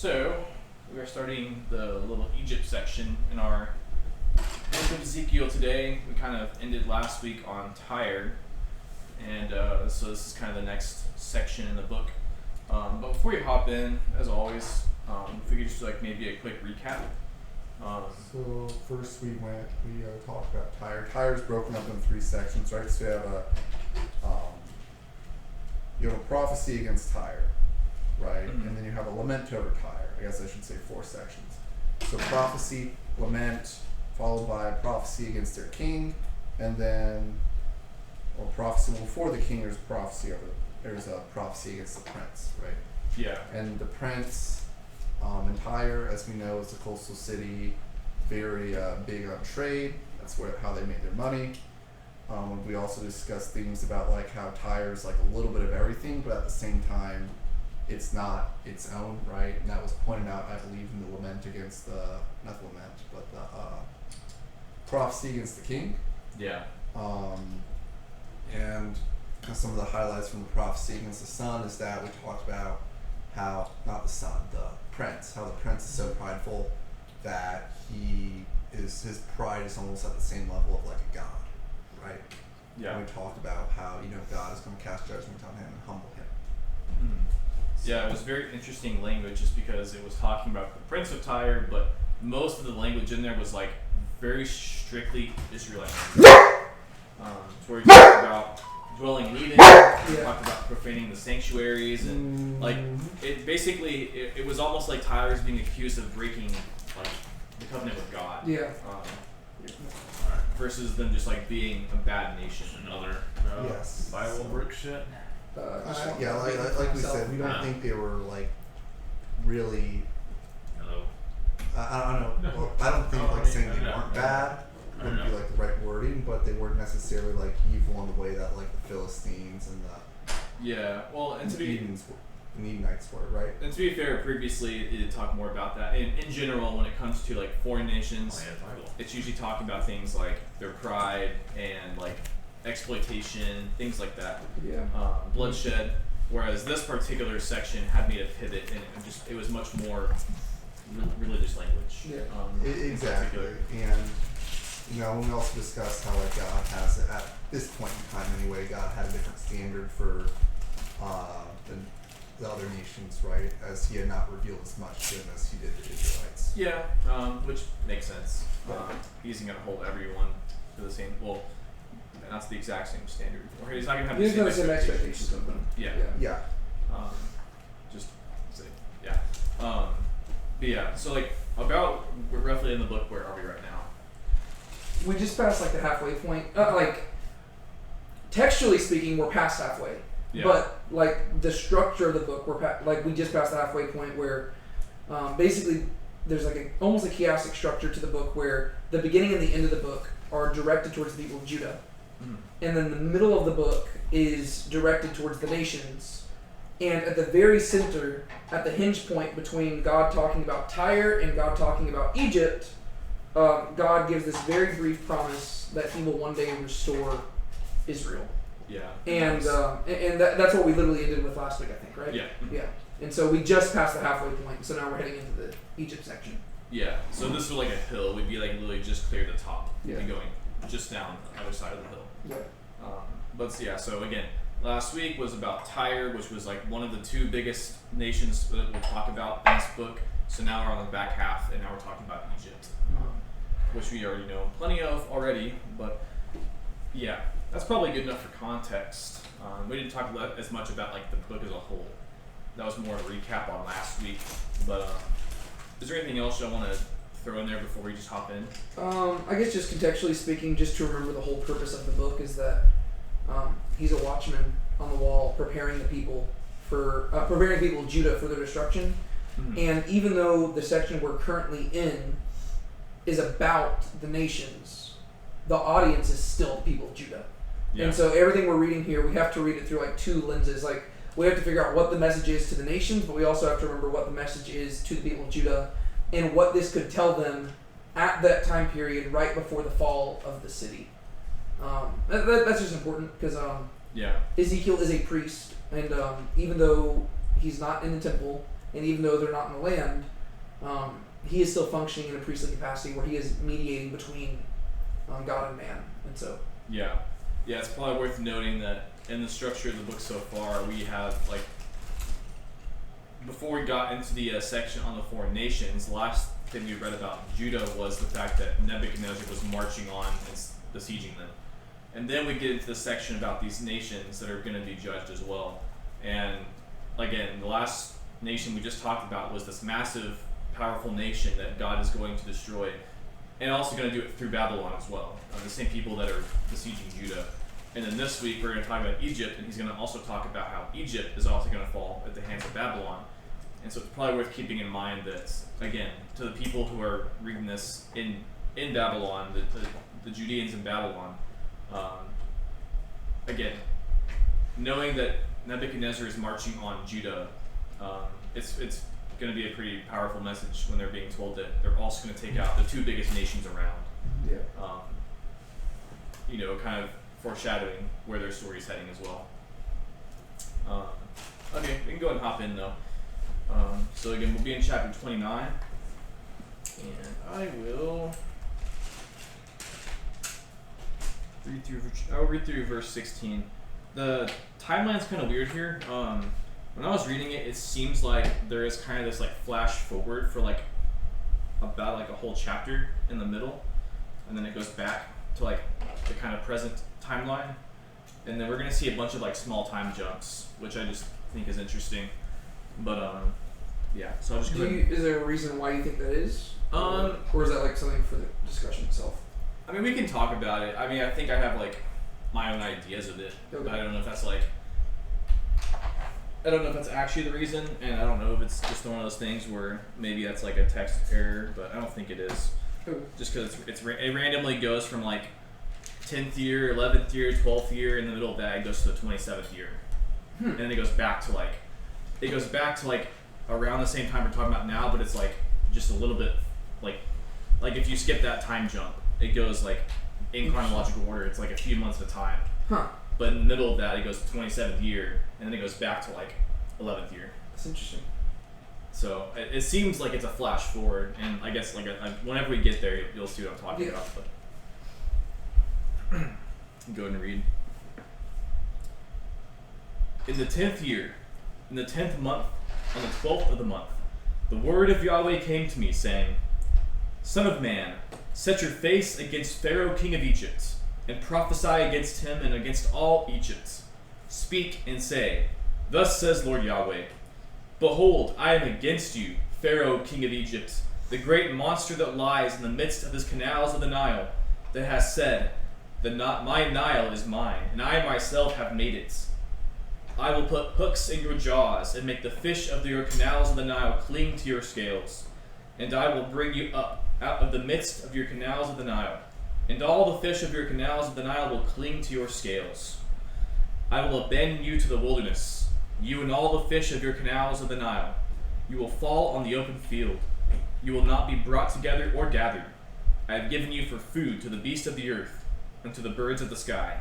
So, we are starting the little Egypt section in our book of Ezekiel today. We kind of ended last week on Tyre, and so this is kind of the next section in the book. But before we hop in, as always, if we could just like maybe a quick recap. So first we talked about Tyre. Tyre's broken up in three sections, right? So you have a prophecy against Tyre, right? Mm-hmm. And then you have a lament over Tyre. I guess I should say four sections. So prophecy, lament, followed by prophecy against their king, and then, or prophecy before the king. There's a prophecy against the prince, right? Yeah. And the prince in Tyre, as we know, is a coastal city, very big on trade. That's how they made their money. We also discussed things about like how Tyre's like a little bit of everything, but at the same time, it's not its own, right? And that was pointed out, I believe, in the lament against not the lament, but the prophecy against the king. Yeah. And some of the highlights from the prophecy against the son is that we talked about how, not the son, the prince, how the prince is so prideful that his pride is almost at the same level of like a god, right? Yeah. And we talked about how, God is going to cast judgment on him and humble him. Mm-hmm. Yeah, it was very interesting language just because it was talking about the prince of Tyre, but most of the language in there was like very strictly Israelite language. Where he talked about dwelling in Eden, he talked about profaning the sanctuaries, and like it basically it was almost like Tyler's being accused of breaking like the covenant with God. Yeah. Versus them just like being a bad nation. Another Yes. Bible brick shit. Like we said, we don't think they were like really. Hello. I don't know. Well, I don't think like saying they weren't bad wouldn't be like the right wording, but they weren't necessarily like evil in the way that like the Philistines and the Edenites were, right? And to be fair, previously it did talk more about that. In general, when it comes to like foreign nations, it's usually talking about things like their pride and like exploitation, things like that. Yeah. Bloodshed. Whereas this particular section had made a pivot, and it was much more religious language. Yeah. Exactly. And when we also discussed how like God has, at this point in time anyway, God had a different standard for the other nations, right? As he had not revealed as much to them as he did the Israelites. Yeah, which makes sense. He isn't going to hold everyone to the same, that's the exact same standard. Or he's not going to have the same expectations of them. Yeah. But yeah, so like we're roughly in the book, where are we right now? We just passed like the halfway point. Textually speaking, we're past halfway. Yeah. But like the structure of the book, we just passed the halfway point where basically there's like almost a chiastic structure to the book where the beginning and the end of the book are directed towards the people of Judah. Mm-hmm. And then the middle of the book is directed towards the nations. And at the very center, at the hinge point between God talking about Tyre and God talking about Egypt, God gives this very brief promise that he will one day restore Israel. Yeah. And that's what we literally ended with last week, I think, right? Yeah. Yeah. And so we just passed the halfway point, so now we're heading into the Egypt section. Yeah. So this was like a hill. We'd be like literally just clear the top. Yeah. We'd be going just down the other side of the hill. Yeah. So again, last week was about Tyre, which was like one of the two biggest nations that we'll talk about in this book. So now we're on the back half, and now we're talking about Egypt, which we already know plenty of already. But yeah, that's probably good enough for context. We didn't talk as much about like the book as a whole. That was more a recap on last week. But is there anything else y'all want to throw in there before we just hop in? I guess just contextually speaking, just to remember the whole purpose of the book is that he's a watchman on the wall, preparing the people of Judah for their destruction. Mm-hmm. And even though the section we're currently in is about the nations, the audience is still the people of Judah. Yeah. And so everything we're reading here, we have to read it through like two lenses. Like we have to figure out what the message is to the nations, but we also have to remember what the message is to the people of Judah and what this could tell them at that time period right before the fall of the city. That's just important because Ezekiel is a priest, and even though he's not in the temple, and even though they're not in the land, he is still functioning in a priestly capacity where he is mediating between God and man. And so yeah, it's probably worth noting that in the structure of the book so far, we have like, before we got into the section on the foreign nations, the last thing we read about Judah was the fact that Nebuchadnezzar was marching on and besieging them. And then we get into the section about these nations that are going to be judged as well. And again, the last nation we just talked about was this massive, powerful nation that God is going to destroy, and also going to do it through Babylon as well. The same people that are besieging Judah. And then this week we're going to talk about Egypt, and he's going to also talk about how Egypt is also going to fall at the hands of Babylon. And so it's probably worth keeping in mind that, again, to the people who are reading this in Babylon, the Judeans in Babylon, again, knowing that Nebuchadnezzar is marching on Judah, it's going to be a pretty powerful message when they're being told that they're also going to take out the two biggest nations around. yeah. Kind of foreshadowing where their story's heading as well. Okay, we can go ahead and hop in though. So again, we'll be in chapter 29, and I will read through verse 16. The timeline's kind of weird here. When I was reading it, it seems like there is kind of this like flash forward for like about like a whole chapter in the middle, and then it goes back to like the kind of present timeline, and then we're gonna see a bunch of like small time jumps, which I just think is interesting. But yeah. So I'll just go ahead. Is there a reason why you think that is? Or is that like something for the discussion itself? I mean, we can talk about it. I mean, I think I have like my own ideas of it, Okay. but I don't know if that's actually the reason, and I don't know if it's just one of those things where maybe that's like a text error, but I don't think it is. Okay. Just because it randomly goes from like 10th year, 11th year, 12th year, in the middle of that it goes to the 27th year, and then it goes back to like around the same time we're talking about now, but it's like just a little bit like if you skip that time jump, it goes like in chronological order. It's like a few months at a time. Huh. But in the middle of that, it goes to 27th year, and then it goes back to like 11th year. That's interesting. So it seems like it's a flash forward, and I guess like whenever we get there, you'll see what I'm talking about. But go ahead and read. In the 10th year, in the 10th month, on the 12th of the month, the word of Yahweh came to me, saying, Son of man, set your face against Pharaoh king of Egypt, and prophesy against him and against all Egypt. Speak and say, Thus says Lord Yahweh, Behold, I am against you, Pharaoh king of Egypt, the great monster that lies in the midst of his canals of the Nile, that has said, My Nile is mine, and I myself have made it. I will put hooks in your jaws, and make the fish of your canals of the Nile cling to your scales. And I will bring you up out of the midst of your canals of the Nile, and all the fish of your canals of the Nile will cling to your scales. I will abandon you to the wilderness, you and all the fish of your canals of the Nile. You will fall on the open field. You will not be brought together or gathered. I have given you for food to the beasts of the earth, and to the birds of the sky.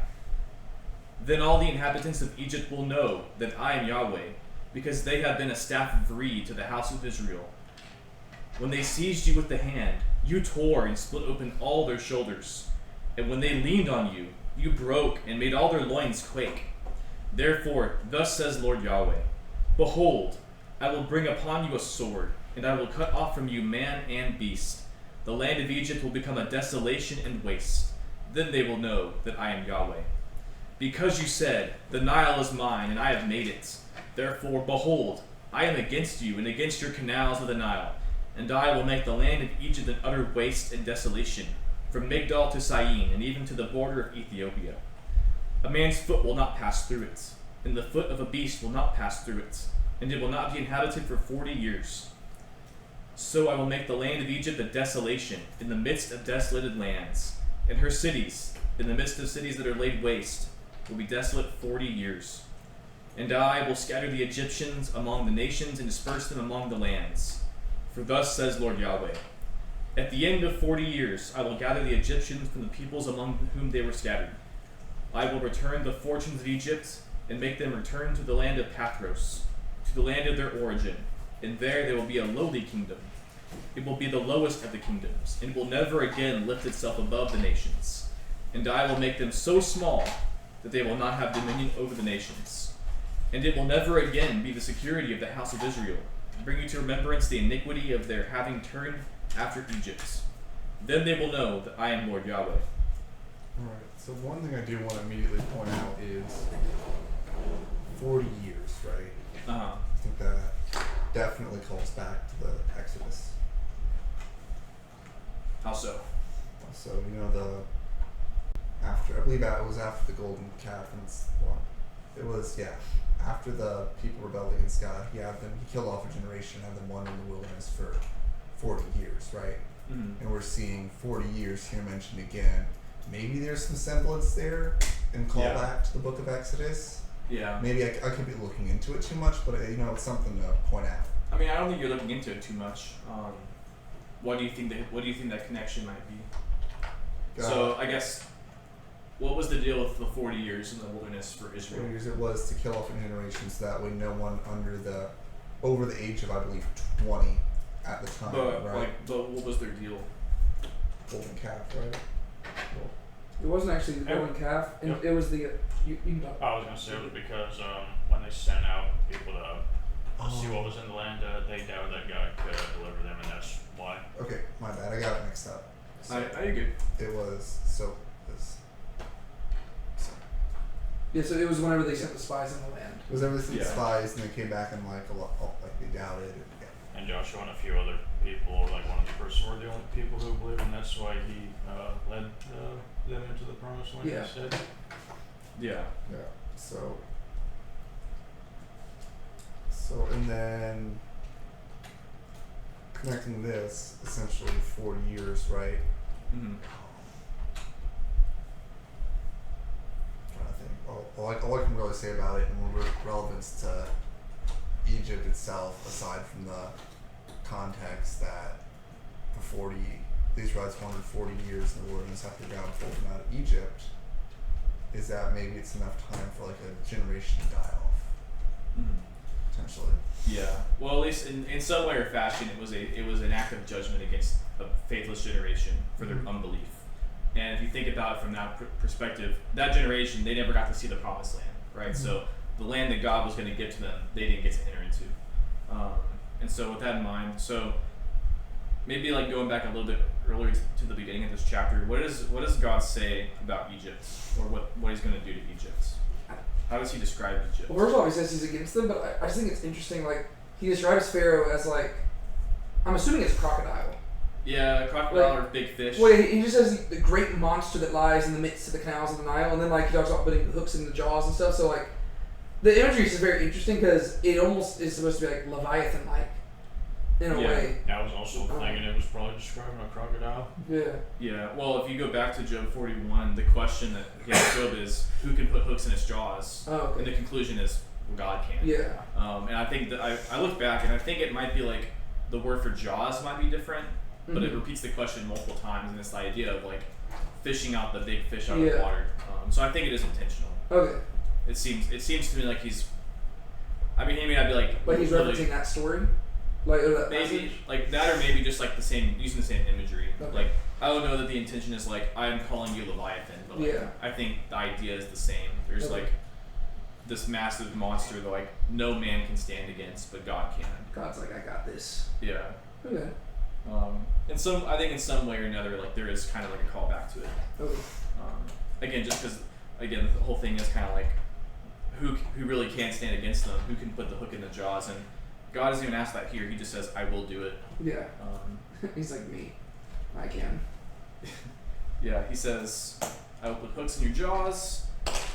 Then all the inhabitants of Egypt will know that I am Yahweh, because they have been a staff of reed to the house of Israel. When they seized you with the hand, you tore and split open all their shoulders. And when they leaned on you, you broke and made all their loins quake. Therefore, thus says Lord Yahweh, Behold, I will bring upon you a sword, and I will cut off from you man and beast. The land of Egypt will become a desolation and waste. Then they will know that I am Yahweh. Because you said, The Nile is mine, and I have made it. Therefore, behold, I am against you and against your canals of the Nile, and I will make the land of Egypt an utter waste and desolation, from Migdol to Syene, and even to the border of Ethiopia. A man's foot will not pass through it, and the foot of a beast will not pass through it, and it will not be inhabited for 40 years. So I will make the land of Egypt a desolation, in the midst of desolated lands, and her cities, in the midst of cities that are laid waste, will be desolate 40 years. And I will scatter the Egyptians among the nations and disperse them among the lands. For thus says Lord Yahweh, At the end of 40 years I will gather the Egyptians from the peoples among whom they were scattered. I will return the fortunes of Egypt, and make them return to the land of Pathros, to the land of their origin, and there will be a lowly kingdom. It will be the lowest of the kingdoms, and will never again lift itself above the nations. And I will make them so small that they will not have dominion over the nations. And it will never again be the security of the house of Israel, bringing to remembrance the iniquity of their having turned after Egypt. Then they will know that I am Lord Yahweh. Alright, so one thing I do want to immediately point out is 40 years, right? Uh-huh. I think that definitely calls back to the Exodus. How so? So, I believe it was after the golden calf and it was, after the people rebelled against God, he killed off a generation, had them wander in the wilderness for 40 years, right? Mm-hmm. And we're seeing 40 years here mentioned again. Maybe there's some semblance there and callback to the book of Exodus. Yeah. Maybe I could be looking into it too much, but it's something to point out. I mean, I don't think you're looking into it too much. What do you think that connection might be? So I guess, what was the deal with the 40 years in the wilderness for Israel? 40 years it was to kill off a generation, so that way no one over the age of, I believe, 20 at the time, right? But what was their deal? Golden calf, right? Well, It wasn't actually the golden calf, and it was the. You can talk. I was gonna say it was because when they sent out people to see what was in the land, they doubted that God could deliver them, and that's why. Okay, my bad. I got it mixed up. So You're good. it was Yeah, so it was whenever they sent the spies in the land. it was everything Yeah. spies, and they came back and like they doubted. And Joshua and a few other people, like one of the first were the only people who believed, and that's why he led them into the promised land Yeah. instead. Yeah. Yeah. So and then connecting this essentially 40 years, right? Mm-hmm. Trying to think. All I can really say about it in relevance to Egypt itself, aside from the context that the Israelites wandered 40 years in the wilderness after God pulled them out of Egypt, is that maybe it's enough time for like a generation to die off, Mm-hmm. potentially. Yeah. Well, at least in some way or fashion, it was an act of judgment against a faithless generation for their unbelief. And if you think about it from that perspective, that generation, they never got to see the promised land, right? Mm-hmm. So the land that God was going to give to them, they didn't get to enter into. And so with that in mind, so maybe like going back a little bit earlier to the beginning of this chapter, what does God say about Egypt, or what he's going to do to Egypt? How does he describe Egypt? Well, first of all, he says he's against them, but I just think it's interesting. Like, he describes Pharaoh as like, I'm assuming it's a crocodile. Yeah, crocodile or big fish. Well, he just says the great monster that lies in the midst of the canals of the Nile, and then like he talks about putting hooks in the jaws and stuff. So like, the imagery is very interesting because it almost is supposed to be like Leviathan-like in a way. That was also thinking it was probably describing a crocodile. Yeah. Yeah, well, if you go back to Job 41, the question that he asked Job is, who can put hooks in his jaws? Oh, okay. And the conclusion is, well, God can. Yeah. And I think that I look back and I think it might be like the word for jaws might be different, but it repeats the question multiple times, and it's the idea of like fishing out the big fish out of the water. So I think it is intentional. Okay. It seems to me like he's. I mean, he may not be like he's really, referencing that story, like or that maybe passage? like that, or maybe just like using the same imagery. Okay. Like I don't know that the intention is like I'm calling you Leviathan, but like, I think the idea is the same. There's like this massive monster that like no man can stand against, but God can. God's like, I got this. Yeah. Okay. I think in some way or another, like there is kind of like a callback to it. Okay. Again, just because the whole thing is kind of like who really can stand against them, who can put the hook in the jaws, and God doesn't even ask that here. He just says, "I will do it." Yeah. He's like me. I can. Yeah. He says, "I will put hooks in your jaws,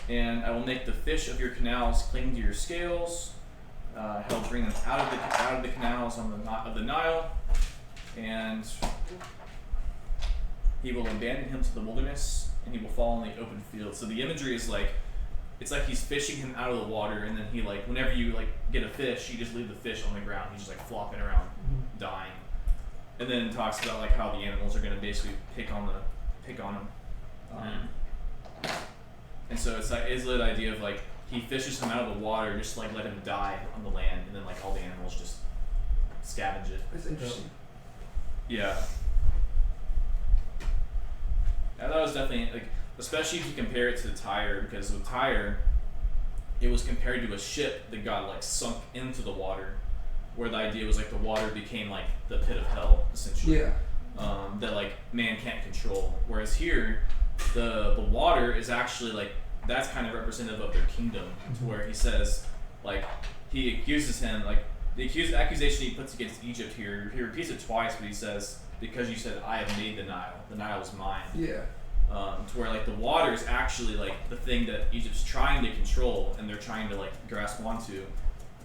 and I will make the fish of your canals cling to your scales. He'll bring them out of the canals of the Nile, and he will abandon him to the wilderness, and he will fall in the open field." So the imagery is like, it's like he's fishing him out of the water, and then he like, whenever you like get a fish, you just leave the fish on the ground. He's just like flopping around, dying. And then it talks about like how the animals are going to basically pick on him. And so it's the idea of like he fishes him out of the water, just like let him die on the land, and then like all the animals just scavenge it. That's interesting. Yeah. I thought it was definitely like, especially if you compare it to Tyre, because with Tyre, it was compared to a ship that got like sunk into the water, where the idea was like the water became like the pit of hell essentially. Yeah. That like man can't control. Whereas here, the water is actually like that's kind of representative of their kingdom, to where he says like he accuses him like the accusation he puts against Egypt here. He repeats it twice, but he says, because you said I have made the Nile is mine. Yeah. To where like the water is actually like the thing that Egypt's trying to control and they're trying to like grasp onto,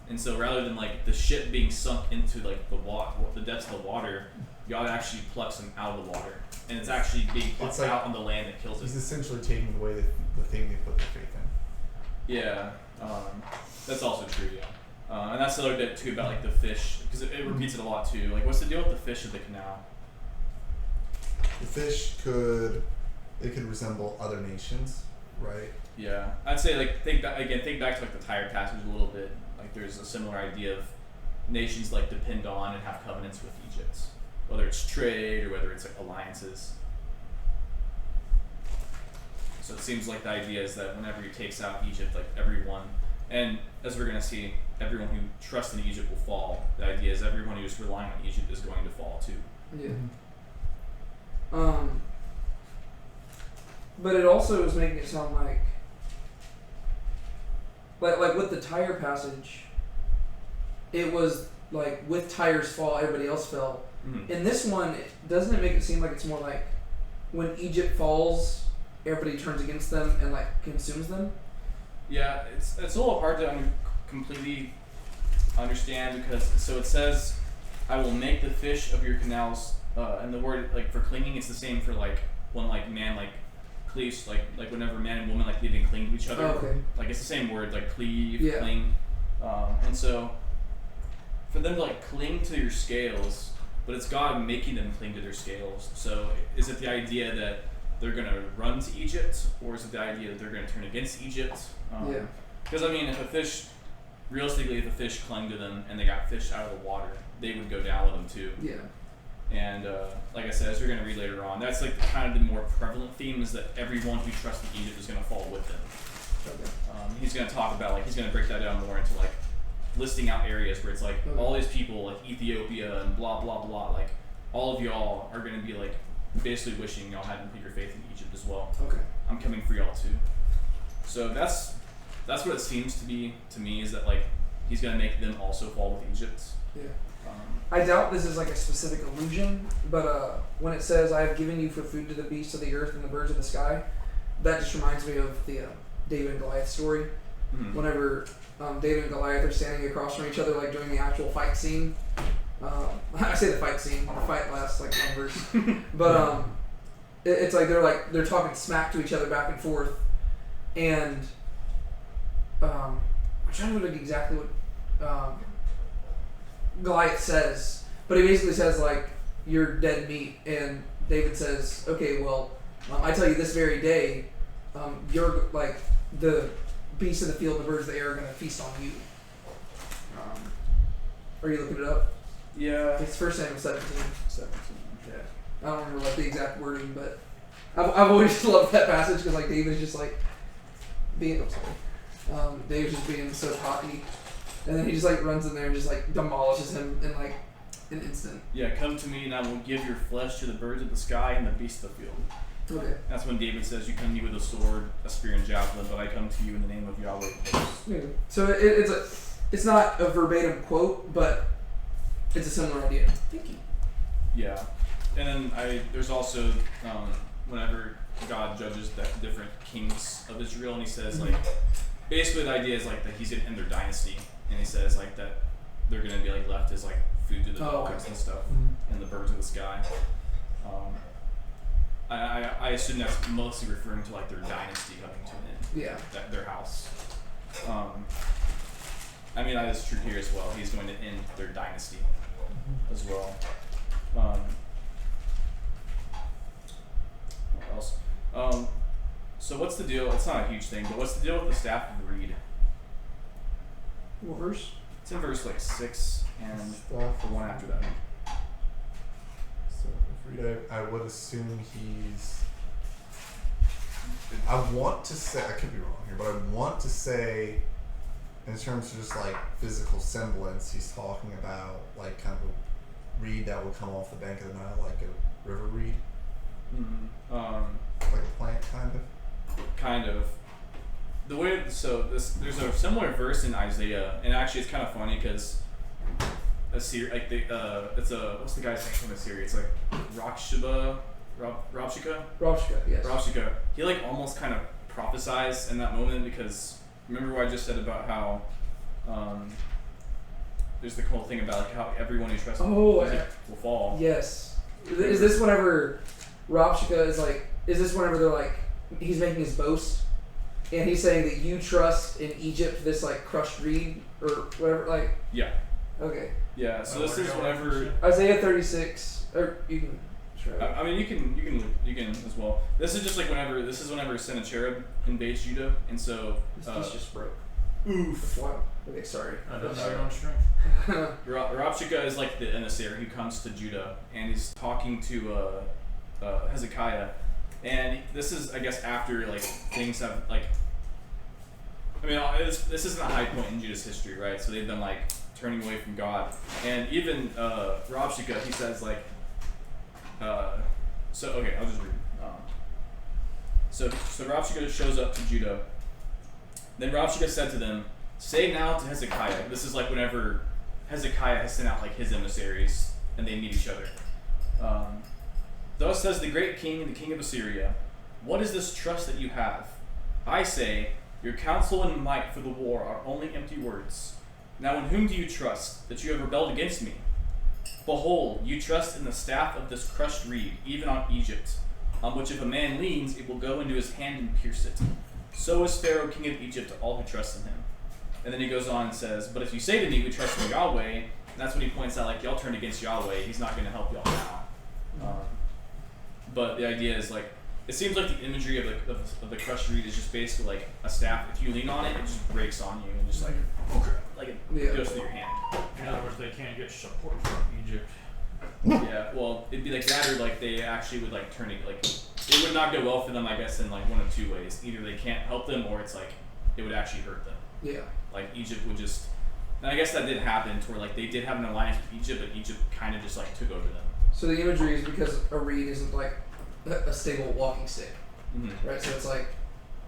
and so rather than like the ship being sunk into like the depths of the water, God actually plucks them out of the water, and it's actually being plucked like out on the land that kills He's it. essentially taking away the thing they put their faith in. Yeah, that's also true. Yeah, and that's the other bit too about like the fish, because it repeats it a lot too. Like, what's the deal with the fish of the canal? The fish could resemble other nations, right? Yeah, I'd say like think back to like the Tyre passage a little bit. Like there's a similar idea of nations like depend on and have covenants with Egypt, whether it's trade or whether it's like alliances. So it seems like the idea is that whenever he takes out Egypt, like everyone, and as we're gonna see, everyone who trusts in Egypt will fall. The idea is everyone who's relying on Egypt is going to fall too. Yeah. But it also is making it sound like with the Tyre passage, it was like with Tyre's fall, everybody else fell. Mm-hmm. In this one, doesn't it make it seem like it's more like when Egypt falls, everybody turns against them and like consumes them? Yeah, it's a little hard to completely understand, because so it says, "I will make the fish of your canals," and the word like for clinging, it's the same for like when like man like cleaves, like whenever man and woman like even cling to each other. Oh, okay. Like it's the same word, like cleave, Yeah. cling, and so for them to like cling to your scales, but it's God making them cling to their scales. So is it the idea that they're gonna run to Egypt, or is it the idea that they're gonna turn against Egypt? Yeah. Because I mean, if a fish clung to them and they got fished out of the water, they would go down with them too. Yeah. And like I said, as we're going to read later on, that's like kind of the more prevalent theme, is that everyone who trusts in Egypt is going to fall with them. Okay. He's going to talk about, like, he's going to break that down more into like listing out areas where it's like all these people, like Ethiopia and blah blah blah, like all of y'all are going to be like basically wishing y'all hadn't put your faith in Egypt as well. Okay. I'm coming for y'all too. So that's what it seems to be to me, is that like he's going to make them also fall with Egypt. Yeah. I doubt this is like a specific allusion, but when it says, "I have given you for food to the beasts of the earth and the birds of the sky," that just reminds me of the David and Goliath story. Mm-hmm. Whenever David and Goliath are standing across from each other, like during the actual fight scene. I say the fight scene. The fight lasts like one verse, but it's like they're talking smack to each other back and forth, and I'm trying to look exactly what Goliath says, but he basically says like, "You're dead meat," and David says, "Okay, well, I tell you this very day, you're like the beasts of the field and the birds of the air are gonna feast on you." Are you looking it up? Yeah. It's 1 Samuel 17. 17. Yeah. I don't remember like the exact wording, but I've always loved that passage because like David's just like being David's just being so cocky, and then he just like runs in there and just like demolishes him in like an instant. Yeah, come to me and I will give your flesh to the birds of the sky and the beasts of the field. Okay. That's when David says, "You come to me with a sword, a spear, and javelin, but I come to you in the name of Yahweh." Yeah. So it's not a verbatim quote, but it's a similar idea. Thank you. Yeah, and then there's also whenever God judges the different kings of Israel, and he says like, basically the idea is like that he's gonna end their dynasty, and he says like that they're gonna be like left as like food to the dogs and stuff, and the birds of the sky. I assume that's mostly referring to like their dynasty coming to an end. Yeah. Their house. I mean, that is true here as well. He's going to end their dynasty as well. What else? So what's the deal? It's not a huge thing, but what's the deal with the staff of the reed? What verse? It's in verse like 6. and Stuff. the one after that. So I would assume he's. I want to say, I could be wrong here, but I want to say, in terms of just like physical semblance, he's talking about like kind of a reed that will come off the bank of the Nile, like a river reed, like a plant, kind of. Kind of. The way there's a similar verse in Isaiah, and actually it's kind of funny because Assyria, like it's what's the guy's name from Assyria? It's like Rabshakeh. Yes. Rabshakeh. He like almost kind of prophesies in that moment because remember what I just said about how there's the whole thing about like how everyone who trusts him will fall. Yes. Is this whenever Rabshakeh is like? Is this whenever they're like he's making his boast? And he's saying that you trust in Egypt this like crushed reed or whatever, like. Yeah. Okay. Yeah. So this is whenever Isaiah 36, or you can try. I mean, you can as well. This is just like whenever Sennacherib invades Judah, and so This piece just broke. oof. Wow. Okay, sorry. on strength. Rabshakeh is like the emissary who comes to Judah, and he's talking to Hezekiah, and this is I guess after like things have like. I mean, this isn't a high point in Judah's history, right? So they've been like turning away from God, and even Rabshakeh, he says like, so okay, I'll just read. So Rabshakeh shows up to Judah. Then Rabshakeh said to them, "Say now to Hezekiah." This is like whenever Hezekiah has sent out like his emissaries, and they meet each other. Thus says the great king, the king of Assyria, "What is this trust that you have? I say, your counsel and might for the war are only empty words. Now in whom do you trust, that you have rebelled against me? Behold, you trust in the staff of this crushed reed, even on Egypt, on which if a man leans, it will go into his hand and pierce it. So is Pharaoh king of Egypt to all who trust in him." And then he goes on and says, "But if you say to me, we trust in Yahweh," and that's when he points out, like, y'all turned against Yahweh, he's not going to help y'all now. But the idea is, like, it seems like the imagery of the crushed reed is just basically like a staff. If you lean on it, it just breaks on you and just like it goes through your hand. In other words, they can't get support from Egypt. Yeah, well, it'd be like that, or like they actually would like turn it like it would not go well for them, I guess, in like one of two ways. Either they can't help them, or it's like it would actually hurt them. Yeah. Like Egypt would just, and I guess that did happen to where like they did have an alliance with Egypt, but Egypt kind of just like took over them. So the imagery is because a reed isn't like a stable walking stick, right? So it's like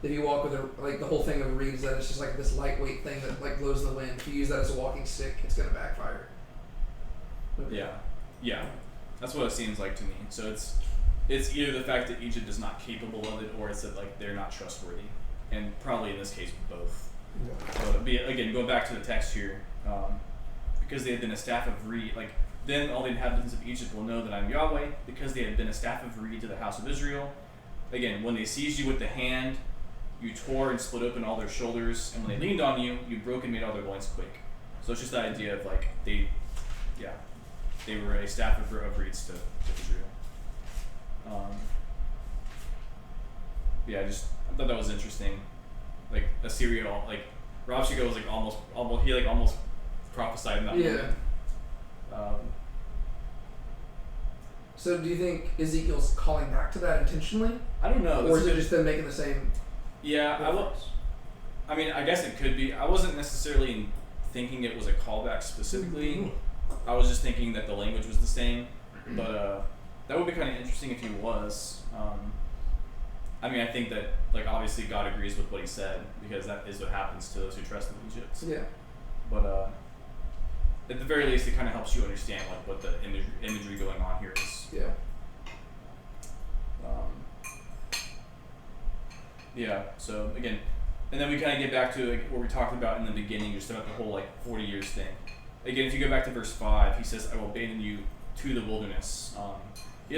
if you walk with the whole thing of a reed is that it's just like this lightweight thing that like blows in the wind. If you use that as a walking stick, it's gonna backfire. Okay. Yeah, that's what it seems like to me. So it's either the fact that Egypt is not capable of it, or it's that like they're not trustworthy, and probably in this case both. Yeah. But again, going back to the text here, because they had been a staff of reed, like. Then all the inhabitants of Egypt will know that I am Yahweh, because they had been a staff of reed to the house of Israel. Again, when they seized you with the hand, you tore and split open all their shoulders, and when they leaned on you, you broke and made all their loins quake. So it's just the idea of like they were a staff of reeds to Israel. I thought that was interesting. Like Assyria, like Rabshakeh was like almost prophesied in that moment. So do you think Ezekiel's calling back to that intentionally? I don't know. Or is it just them making the same? Yeah, I mean, I guess it could be. I wasn't necessarily thinking it was a callback specifically. Mm-hmm. I was just thinking that the language was the same. But that would be kind of interesting if he was. I mean, I think that like obviously God agrees with what he said, because that is what happens to those who trust in Egypt. Yeah. But at the very least, it kind of helps you understand like what the imagery going on here is. Yeah. So again, and then we kind of get back to like what we talked about in the beginning, just about the whole like 40 years thing. Again, if you go back to verse 5, he says, "I will abandon you to the wilderness." He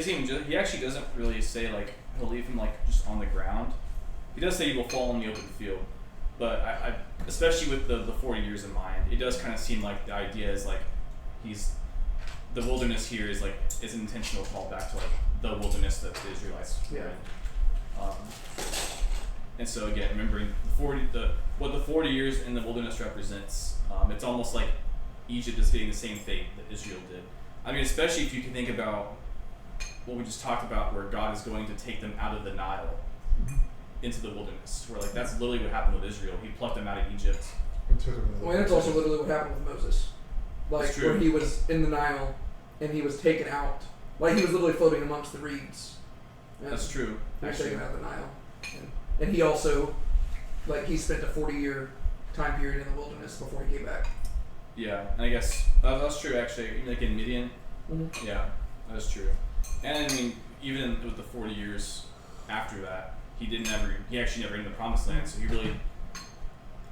actually doesn't really say like he'll leave him like just on the ground. He does say he will fall in the open field. But I especially with the 40 years in mind, it does kind of seem like the idea is like the wilderness here is like is an intentional callback to like the wilderness that the Israelites were in. And so again, remembering what the 40 years in the wilderness represents, it's almost like Egypt is getting the same fate that Israel did. I mean, especially if you can think about what we just talked about, where God is going to take them out of the Nile into the wilderness, where like that's literally what happened with Israel. He plucked them out of Egypt. Well, and that's also literally what happened with Moses. Like It's true. when he was in the Nile and he was taken out. Like he was literally floating amongst the reeds. And That's true. He was Actually, taken out of the Nile. And he also, like, he spent a 40-year time period in the wilderness before he came back. yeah, and I guess that's true. Actually, like in Midian, Mm-hmm. yeah, that's true. And I mean, even with the 40 years after that, he actually never entered the promised land. So he really,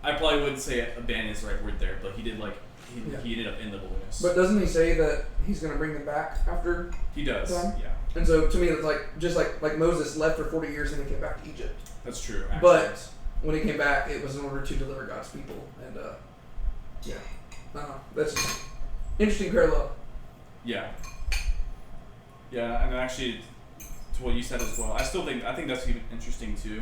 I probably wouldn't say abandon is the right word there, but he did he ended up in the wilderness. But doesn't he say that he's going to bring them back after? He does, Done? yeah. And so to me, it's like just like Moses left for 40 years and he came back to Egypt. That's true. Actually. But when he came back, it was in order to deliver God's people. And yeah, that's just interesting parallel. Yeah. Yeah, and actually, to what you said as well, I think that's even interesting too.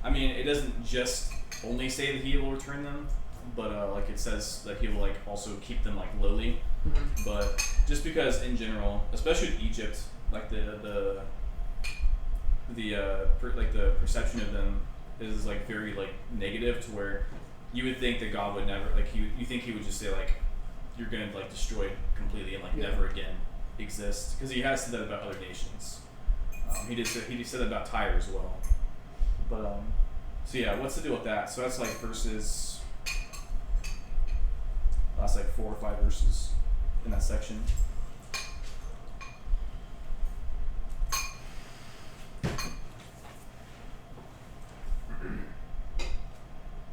I mean, it doesn't just only say that he will return them, but like it says that he will like also keep them like lowly. Mm-hmm. But just because in general, especially with Egypt, like the perception of them is like very like negative, to where you would think that God would never like you think he would just say like you're gonna like destroy it completely and like never again exist, because he has said that about other nations. He did said that about Tyre as well. But so yeah, what's the deal with that? So that's like verses. Last like 4 or 5 verses in that section.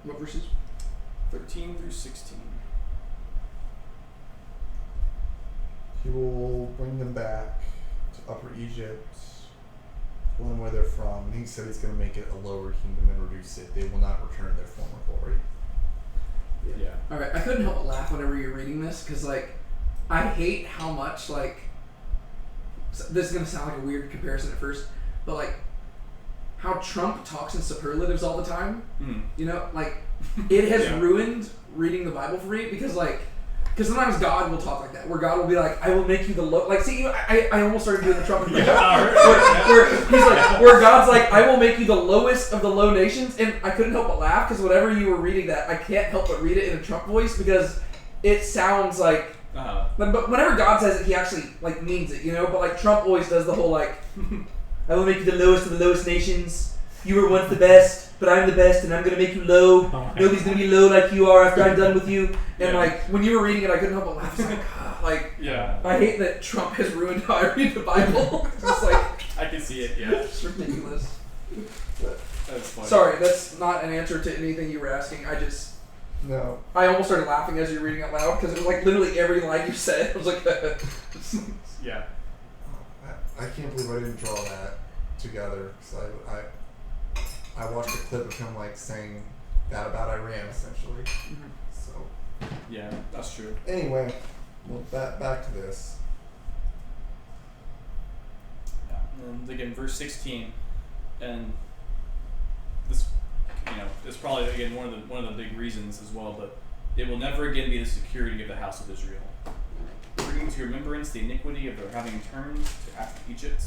What verses? 13 through 16. He will bring them back to Upper Egypt, from where they're from, and he said he's going to make it a lower kingdom and reduce it. They will not return their former glory. Yeah. All right, I couldn't help but laugh whenever you're reading this, because like I hate how much like this is gonna sound like a weird comparison at first, but like how Trump talks in superlatives all the time. Mm. You know, like it has Yeah. ruined reading the Bible for me, because sometimes God will talk like that, where God will be like, "I will make you the low." Like, see, I almost started doing the Trump impression, where he's like, where God's like, "I will make you the lowest of the low nations," and I couldn't help but laugh, because whenever you were reading that, I can't help but read it in a Trump voice, because it sounds like. But whenever God says it, he actually like means it, you know. But like Trump always does the whole like, "I will make you the lowest of the lowest nations. You were once the best, but I'm the best, and I'm gonna make you low. Nobody's gonna be low like you are after I'm done with you." And like when you were reading it, I couldn't help but laugh. It's like, like Yeah. I hate that Trump has ruined how I read the Bible. It's just like I can see it. Yeah. it's ridiculous. But, That's funny. sorry, that's not an answer to anything you were asking. No. I almost started laughing as you were reading out loud, because it was like literally every line you said. I was like, Yeah. I can't believe I didn't draw that together. So I watched a clip of him like saying that about Iran essentially. So Yeah, that's true. anyway, well back to this. Yeah. And again, verse 16, and this, is probably again one of the big reasons as well. But it will never again be the security of the house of Israel, bringing to remembrance the iniquity of their having turned to after Egypt.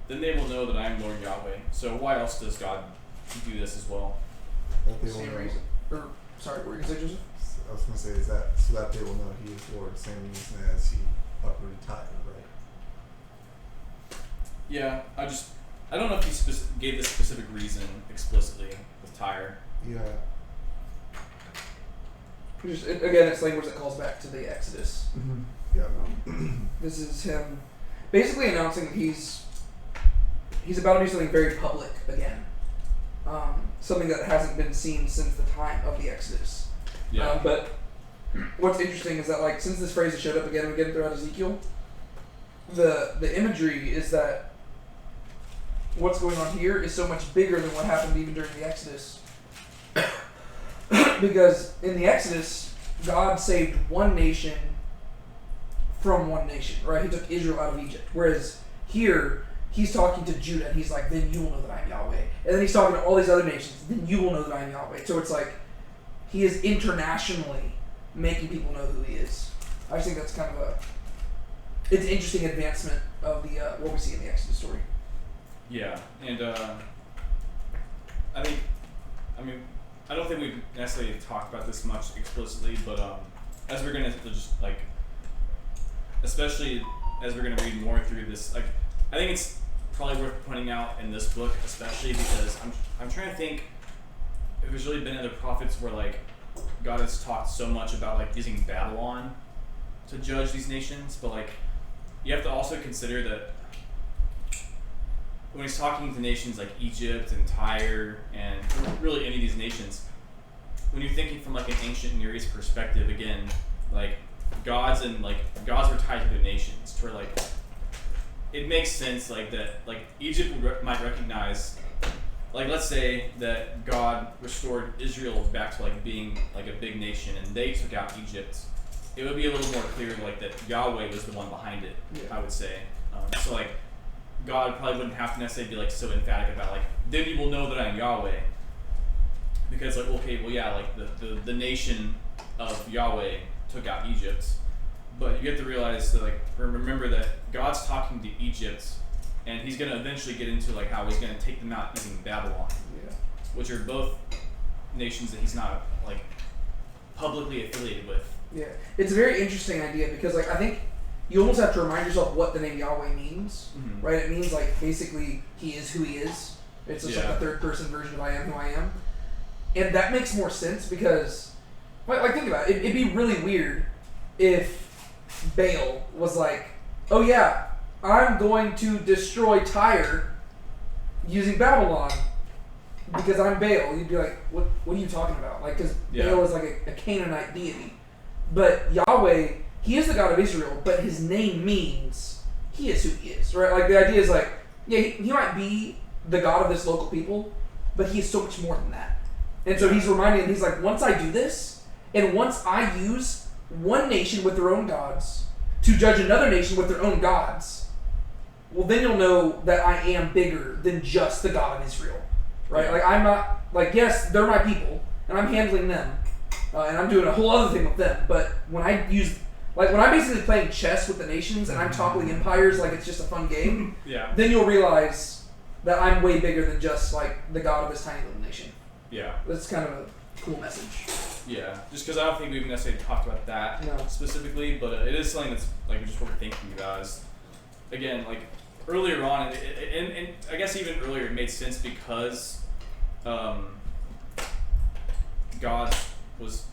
Then they will know that I am Lord Yahweh. So why else does God do this as well? That they will same know. reason. Or sorry, what were you gonna say, Joseph? I was gonna say is that so that they will know he is Lord, same reason as he uprooted Tyre, right? Yeah, I don't know if he gave this specific reason explicitly with Tyre. Yeah. Again, it's language that calls back to the Exodus. Mm-hmm. Yeah. This is him basically announcing that he's about to do something very public again. Something that hasn't been seen since the time of the Exodus. Yeah. But what's interesting is that like since this phrase has showed up again and again throughout Ezekiel, the imagery is that what's going on here is so much bigger than what happened even during the Exodus. Because in the Exodus, God saved one nation from one nation, right? He took Israel out of Egypt. Whereas here, he's talking to Judah, and he's like, then you will know that I am Yahweh. And then he's talking to all these other nations, then you will know that I am Yahweh. So it's like, he is internationally making people know who he is. I just think that's kind of it's an interesting advancement of the what we see in the Exodus story. Yeah, and I don't think we've necessarily talked about this much explicitly, but as we're gonna just especially as we're gonna read more through this, I think it's probably worth pointing out in this book, especially because I'm trying to think if there's really been other prophets where God has talked so much about using Babylon to judge these nations, but you have to also consider that when he's talking to nations like Egypt and Tyre and really any of these nations, when you're thinking from an ancient Near East perspective, again, gods were tied to their nations, to where it makes sense that Egypt might recognize, let's say that God restored Israel back to being a big nation and they took out Egypt. It would be a little more clear that Yahweh was the one behind it. Yeah. I would say so. God probably wouldn't have to necessarily be so emphatic about then you will know that I'm Yahweh, because okay, well yeah, the nation of Yahweh took out Egypt, but you have to realize that remember that God's talking to Egypt, and he's going to eventually get into how he's going to take them out using Babylon, which are both nations that he's not publicly affiliated with. Yeah, it's a very interesting idea because I think you almost have to remind yourself what the name Yahweh means, right? It means basically he is who he is. It's just a third person version of I am who I am, and that makes more sense because think about it. It'd be really weird if Baal was oh yeah, I'm going to destroy Tyre using Babylon because I'm Baal. You'd be what are you talking about? Because Baal is a Canaanite deity. But Yahweh, he is the God of Israel, but his name means he is who he is, right? The idea is he might be the God of this local people, but he is so much more than that. And so he's reminding them, he's once I do this, and once I use one nation with their own gods to judge another nation with their own gods, well then you'll know that I am bigger than just the God of Israel, right? I'm not, yes, they're my people, and I'm handling them, and I'm doing a whole other thing with them, but when I use, when I'm basically playing chess with the nations and I'm toppling empires it's just a fun game, then you'll realize that I'm way bigger than just the God of this tiny little nation. Yeah. That's kind of a cool message. Yeah, just because I don't think we've necessarily talked about that specifically, but it is something that's just worth thinking about. Is again, earlier on, and I guess even earlier, it made sense because God was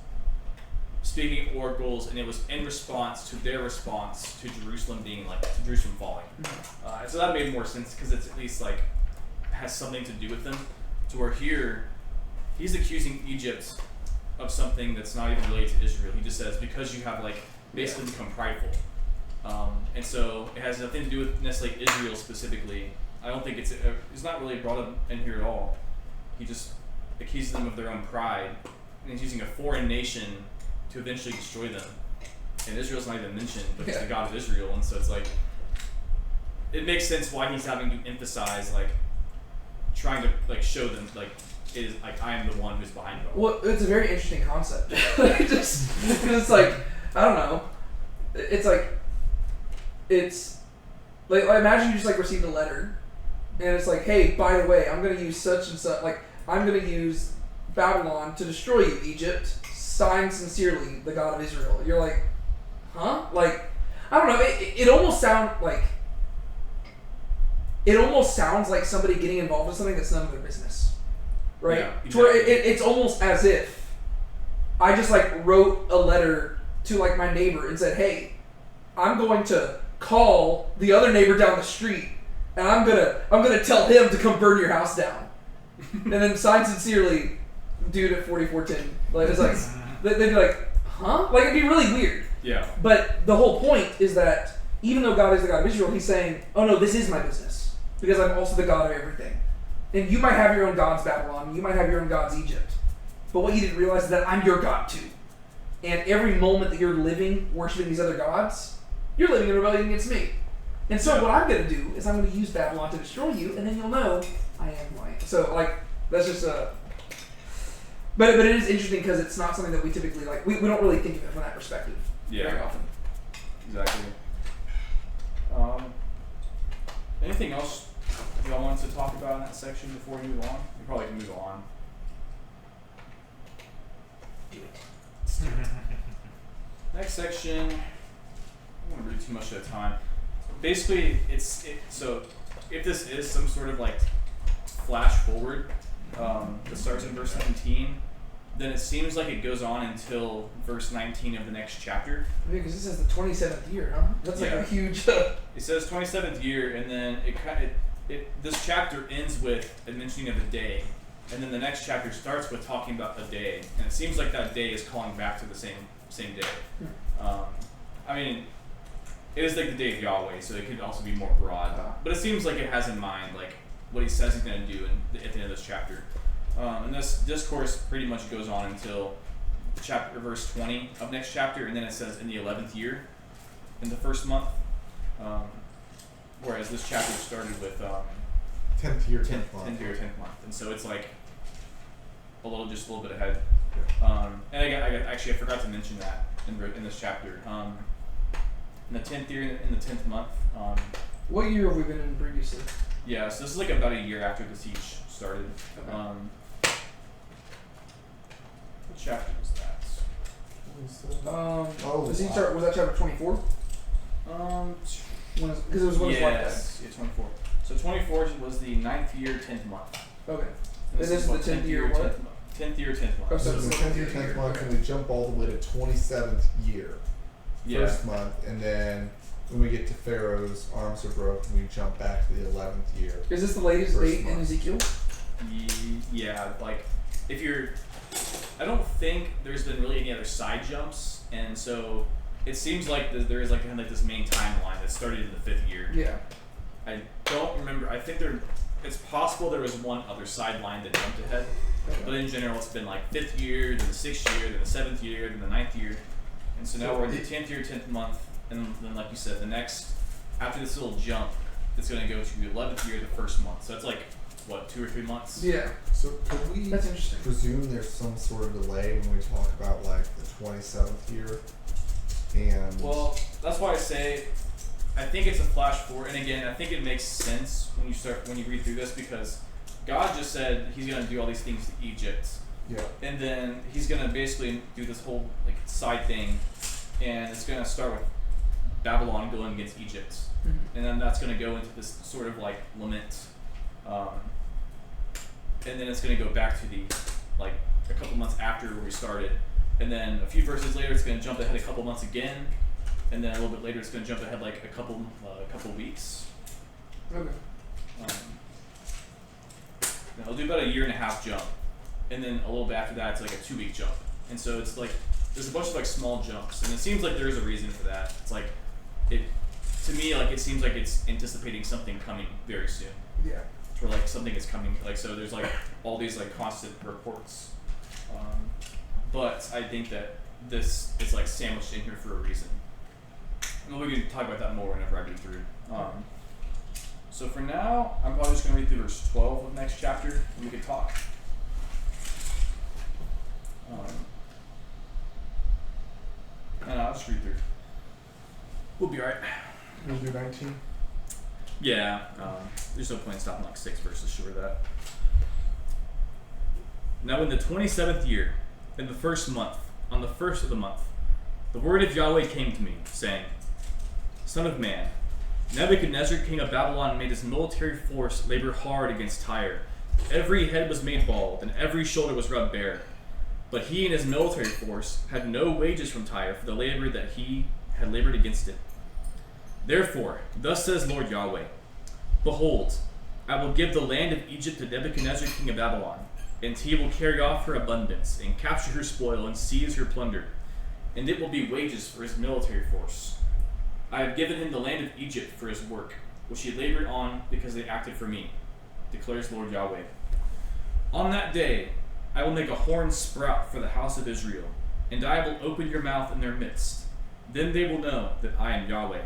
speaking oracles, and it was in response to their response to Jerusalem being to Jerusalem falling. So that made more sense because it's at least has something to do with them. To where here, he's accusing Egypt of something that's not even related to Israel. He just says because you have basically become prideful, and so it has nothing to do with necessarily Israel specifically. I don't think it's not really brought up in here at all. He just accuses them of their own pride, and he's using a foreign nation to eventually destroy them. And Israel's not even mentioned, but it's the God of Israel, and so it's it makes sense why he's having to emphasize trying to show them it is I am the one who's behind it all. Well, it's a very interesting concept. Just because I don't know. It's imagine you just received a letter, and it's hey, by the way, I'm gonna use such and such. I'm gonna use Babylon to destroy you, Egypt. Signed sincerely, the God of Israel. You're huh? I don't know. It almost sounds like somebody getting involved in something that's none of their business. Right? Yeah, exactly. To where it's almost as if I just wrote a letter to my neighbor and said, hey, I'm going to call the other neighbor down the street and I'm gonna tell him to come burn your house down. And then signed sincerely, dude at 4410. It's they'd be huh? It'd be really weird. Yeah. But the whole point is that even though God is the God of Israel, he's saying, oh no, this is my business because I'm also the God of everything. And you might have your own gods, Babylon. You might have your own gods, Egypt. But what you didn't realize is that I'm your God too. And every moment that you're living worshiping these other gods, you're living in rebellion against me. And so what I'm going to do is I'm going to use Babylon to destroy you, and then you'll know I am who I am. So that's just a... But it is interesting because it's not something that we typically we don't really think of it from that perspective very often. Exactly. Anything else y'all wanted to talk about in that section before we move on? We probably can move on. Do it. Next section, I don't want to read too much at a time. Basically, so if this is some sort of like flash forward that starts in verse 17, then it seems like it goes on until verse 19 of the next chapter. Yeah, because this is the 27th year, huh? That's like Yeah. a huge. It says 27th year, and then this chapter ends with a mentioning of a day, and then the next chapter starts with talking about a day, and it seems like that day is calling back to the same day. I mean, it is like the day of Yahweh, so it could also be more broad, but it seems like it has in mind like what he says he's going to do at the end of this chapter. And this discourse pretty much goes on until verse 20 of next chapter, and then it says in the 11th year, in the first month. Whereas this chapter started with 10th year, 10th month. 10th year, 10th month, and so it's like just a little bit ahead. And I forgot to mention that in this chapter. In the 10th year, in the 10th month. What year have we been in previously? Yeah, so this is like about a year after the siege started. Okay. What chapter was that? Was that chapter 24? Because it was when it was like that. Yes, yeah, 24. So 24 was the 9th year, 10th month. Okay. And This is the 10th year what? 10th year, 10th month. Oh, So it's the 10th year, 10th month, and we jump all the way to 27th year, first month, and then when we get to Pharaoh's arms are broken, we jump back to the 11th year. Is this the latest First date in month. Ezekiel? Yeah, like I don't think there's been really any other side jumps, and so it seems like there is like kind of like this main timeline that started in the 5th year. Yeah. I don't remember. I think it's possible there was one other sideline that jumped ahead, but in general it's been like 5th year, then the 6th year, then the 7th year, then the 9th year, and so now we're in the 10th year, 10th month, and then like you said, the next after this little jump, it's going to go to the 11th year, the first month. So that's like what, 2 or 3 months? Yeah. So could we That's interesting. presume there's some sort of delay when we talk about like the 27th year? And Well, that's why I say I think it's a flash forward, and again, I think it makes sense when you read through this, because God just said he's going to do all these things to Egypt, yeah, and then he's going to basically do this whole like side thing, and it's going to start with Babylon going against Egypt, and then that's going to go into this sort of like lament, and then it's going to go back to the like a couple months after where we started, and then a few verses later it's going to jump ahead a couple months again, and then a little bit later it's going to jump ahead like a couple weeks. Okay. It'll do about a 1.5 year jump, and then a little bit after that it's like a 2-week jump, and so it's like there's a bunch of like small jumps, and it seems like there's a reason for that. It's like to me like it seems like it's anticipating something coming very soon, Yeah. or like something is coming, like so there's like all these like constant reports, but I think that this is like sandwiched in here for a reason, and we can talk about that more whenever I read through. So for now, I'm probably just going to read through verse 12 of the next chapter, and we can talk. And I'll just read through. We'll be alright. we'll do 19. Yeah, there's no point in stopping like 6 verses short of that. Now in the 27th year, in the first month, on the first of the month, the word of Yahweh came to me, saying, Son of man, Nebuchadnezzar, king of Babylon, made his military force labor hard against Tyre. Every head was made bald, and every shoulder was rubbed bare. But he and his military force had no wages from Tyre for the labor that he had labored against it. Therefore, thus says Lord Yahweh, Behold, I will give the land of Egypt to Nebuchadnezzar, king of Babylon, and he will carry off her abundance, and capture her spoil, and seize her plunder, and it will be wages for his military force. I have given him the land of Egypt for his work, which he labored on because they acted for me, declares Lord Yahweh. On that day, I will make a horn sprout for the house of Israel, and I will open your mouth in their midst. Then they will know that I am Yahweh.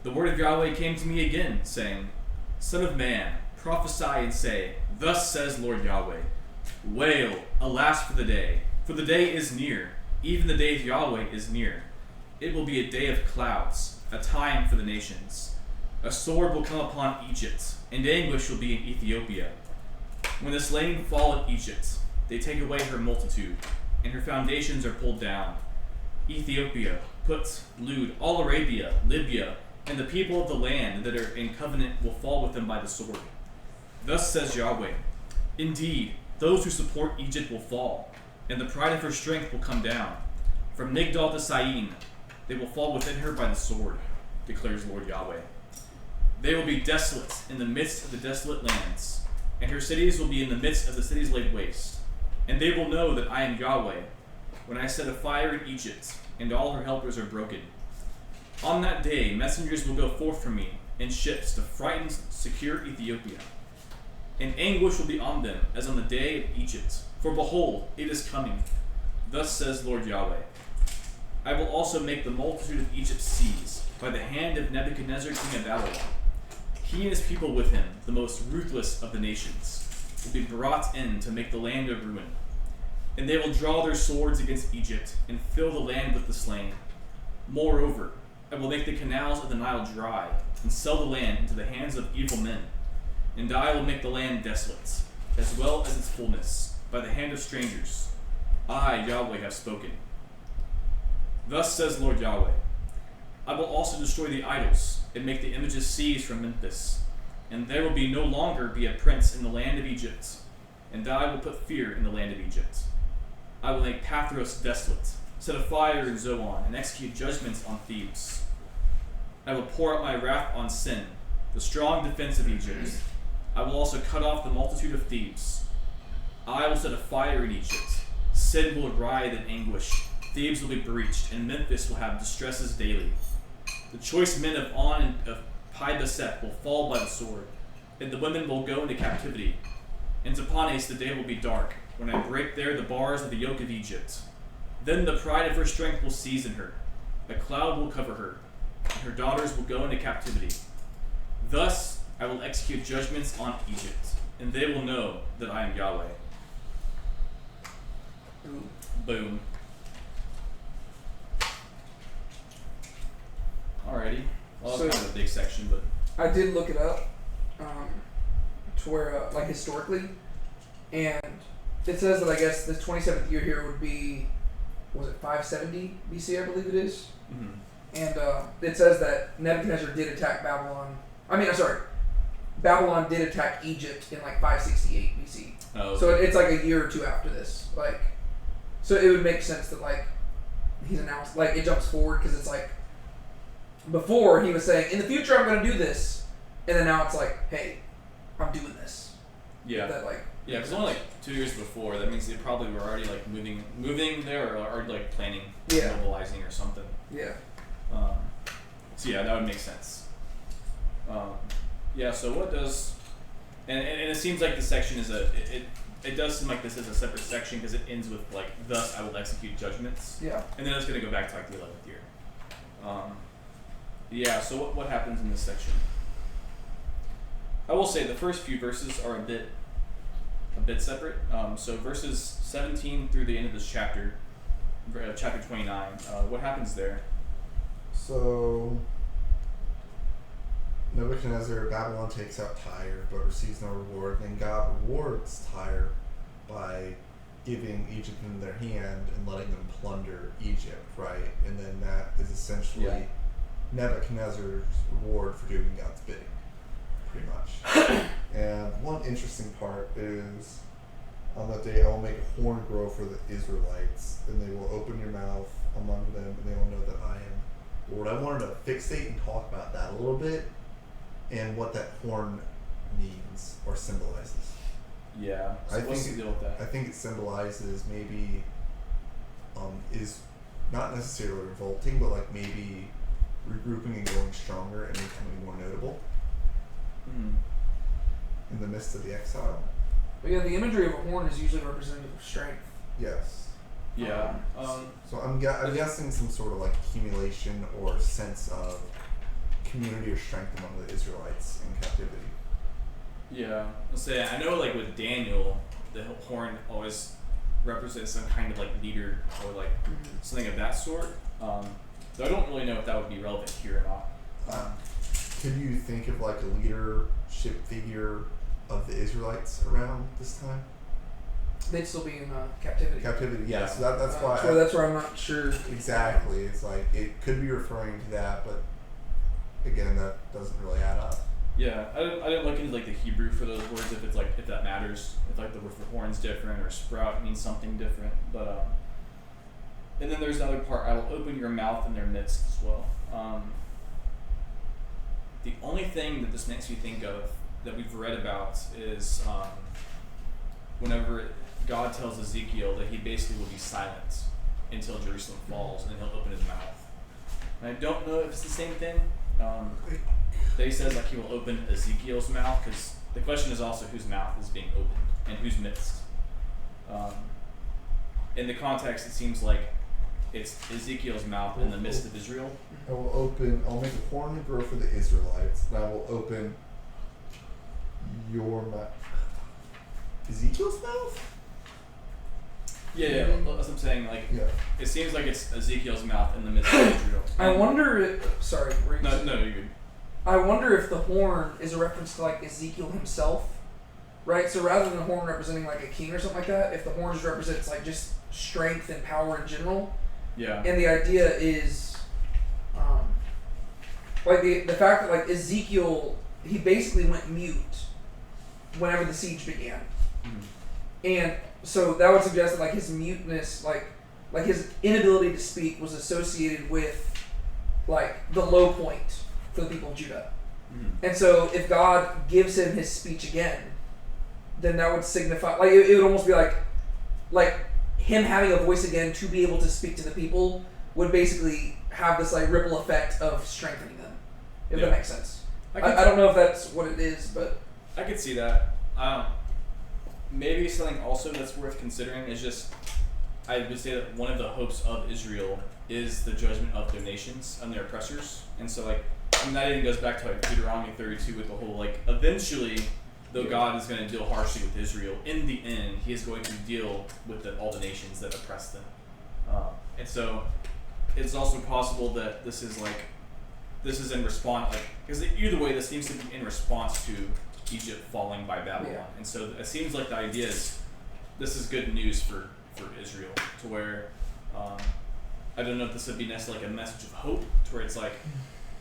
The word of Yahweh came to me again, saying, Son of man, prophesy and say, Thus says Lord Yahweh, Wail, alas for the day is near, even the day of Yahweh is near. It will be a day of clouds, a time for the nations. A sword will come upon Egypt, and anguish will be in Ethiopia. When the slain fall in Egypt, they take away her multitude, and her foundations are pulled down. Ethiopia, Put, Lud, all Arabia, Libya, and the people of the land that are in covenant will fall with them by the sword. Thus says Yahweh, indeed, those who support Egypt will fall, and the pride of her strength will come down. From Migdol to Syene, they will fall within her by the sword, declares Lord Yahweh. They will be desolate in the midst of the desolate lands, and her cities will be in the midst of the cities laid waste. And they will know that I am Yahweh, when I set a fire in Egypt, and all her helpers are broken. On that day, messengers will go forth from me in ships to frighten secure Ethiopia. And anguish will be on them as on the day of Egypt. For behold, it is coming. Thus says Lord Yahweh. I will also make the multitude of Egypt cease by the hand of Nebuchadnezzar king of Babylon. He and his people with him, the most ruthless of the nations, will be brought in to make the land a ruin. And they will draw their swords against Egypt and fill the land with the slain. Moreover, I will make the canals of the Nile dry and sell the land into the hands of evil men. And I will make the land desolate, as well as its fullness, by the hand of strangers. I, Yahweh, have spoken. Thus says Lord Yahweh, I will also destroy the idols and make the images cease from Memphis. And there will be no longer be a prince in the land of Egypt. And I will put fear in the land of Egypt. I will make Pathros desolate, set a fire in Zoan, and execute judgments on Thebes. I will pour out my wrath on Sin, the strong defense of Egypt. I will also cut off the multitude of Thebes. I will set a fire in Egypt. Sin will writhe in anguish. Thebes will be breached, and Memphis will have distresses daily. The choice men of On and of Pi Beseth will fall by the sword, and the women will go into captivity. In Tapanes the day will be dark, when I break there the bars of the yoke of Egypt. Then the pride of her strength will seize in her. A cloud will cover her, and her daughters will go into captivity. Thus I will execute judgments on Egypt, and they will know that I am Yahweh. Boom. Alrighty. Well, that's kind of a big section, but I did look it up to where, like, historically, and it says that I guess the 27th year here would be, was it 570 BC, I believe it is? mm-hmm. And it says that Nebuchadnezzar did attack Babylon. Babylon did attack Egypt in like 568 BC. Oh, okay. So it's like a year or two after this. Like, so it would make sense that like he's announced, like it jumps forward because it's like before he was saying in the future I'm going to do this, and then now it's like, hey, I'm doing this. Yeah. That like. Yeah, because only like 2 years before. That means they probably were already like moving there, or already like planning, mobilizing or something. Yeah. So yeah, that would make sense. Yeah. So what does, and it seems like this section is it does seem like this is a separate section because it ends with like, thus I will execute judgments. Yeah. And then it's going to go back to like the 11th year. Yeah. So what happens in this section? I will say the first few verses are a bit separate. So verses 17 through the end of this chapter, chapter 29. What happens there? So Nebuchadnezzar, Babylon takes out Tyre, but receives no reward. Then God rewards Tyre by giving Egypt in their hand and letting them plunder Egypt, right? And then that is essentially Nebuchadnezzar's reward for doing God's bidding, pretty much. And one interesting part is, on that day I will make a horn grow for the Israelites, and they will open your mouth among them, and they will know that I am Lord. I wanted to fixate and talk about that a little bit, and what that horn means or symbolizes. Yeah. So what's the deal with that? I think it symbolizes maybe is not necessarily revolting, but like maybe regrouping and growing stronger and becoming more notable in the midst of the exile. But yeah, the imagery of a horn is usually representative of strength. Yes. Yeah. So I'm guessing some sort of like accumulation or sense of community or strength among the Israelites in captivity. Yeah. Let's say I know like with Daniel, the horn always represents some kind of like leader or like something of that sort. So I don't really know if that would be relevant here or not. Could you think of like a leadership figure of the Israelites around this time? They'd still be in captivity. Captivity, yeah. Yeah. So that's why. So that's where I'm not sure. Exactly. It's like it could be referring to that, but again, that doesn't really add up. Yeah, I didn't look into like the Hebrew for those words if that matters, if like the word for horn's different or sprout means something different, but and then there's another part, I will open your mouth in their midst as well. The only thing that this makes me think of that we've read about is whenever God tells Ezekiel that he basically will be silent until Jerusalem falls, and then he'll open his mouth. And I don't know if it's the same thing. They says like he will open Ezekiel's mouth, because the question is also whose mouth is being opened and whose midst. In the context, it seems like it's Ezekiel's mouth in the midst of Israel. I'll make a horn grow for the Israelites, and I will open your mouth. Ezekiel's mouth? Yeah, that's what I'm saying. Like, Yeah. it seems like it's Ezekiel's mouth in the midst of Israel. I wonder. Sorry. Were you No, saying- no, you're good. I wonder if the horn is a reference to like Ezekiel himself, right? So rather than the horn representing like a king or something like that, if the horn just represents like just strength and power in general, Yeah. and the idea is, like the fact that like Ezekiel, he basically went mute whenever the siege began, and so that would suggest that like his muteness, like his inability to speak, was associated with like the low point for the people of Judah. And so if God gives him his speech again, then that would signify, like it would almost be like him having a voice again to be able to speak to the people would basically have this like ripple effect of strengthening them, if Yeah. that makes sense. I I don't know if that's what it is, but I could see that. Maybe something also that's worth considering is just, I would say that one of the hopes of Israel is the judgment of their nations and their oppressors. And so like, I mean, that even goes back to like Deuteronomy 32 with the whole like, eventually, though God is going to deal harshly with Israel, in the end, he is going to deal with all the nations that oppress them. And so it's also possible that this is in response, like, because either way, this seems to be in response to Egypt falling by Babylon. Yeah. And so it seems like the idea is this is good news for Israel, to where I don't know if this would be necessarily like a message of hope, to where it's like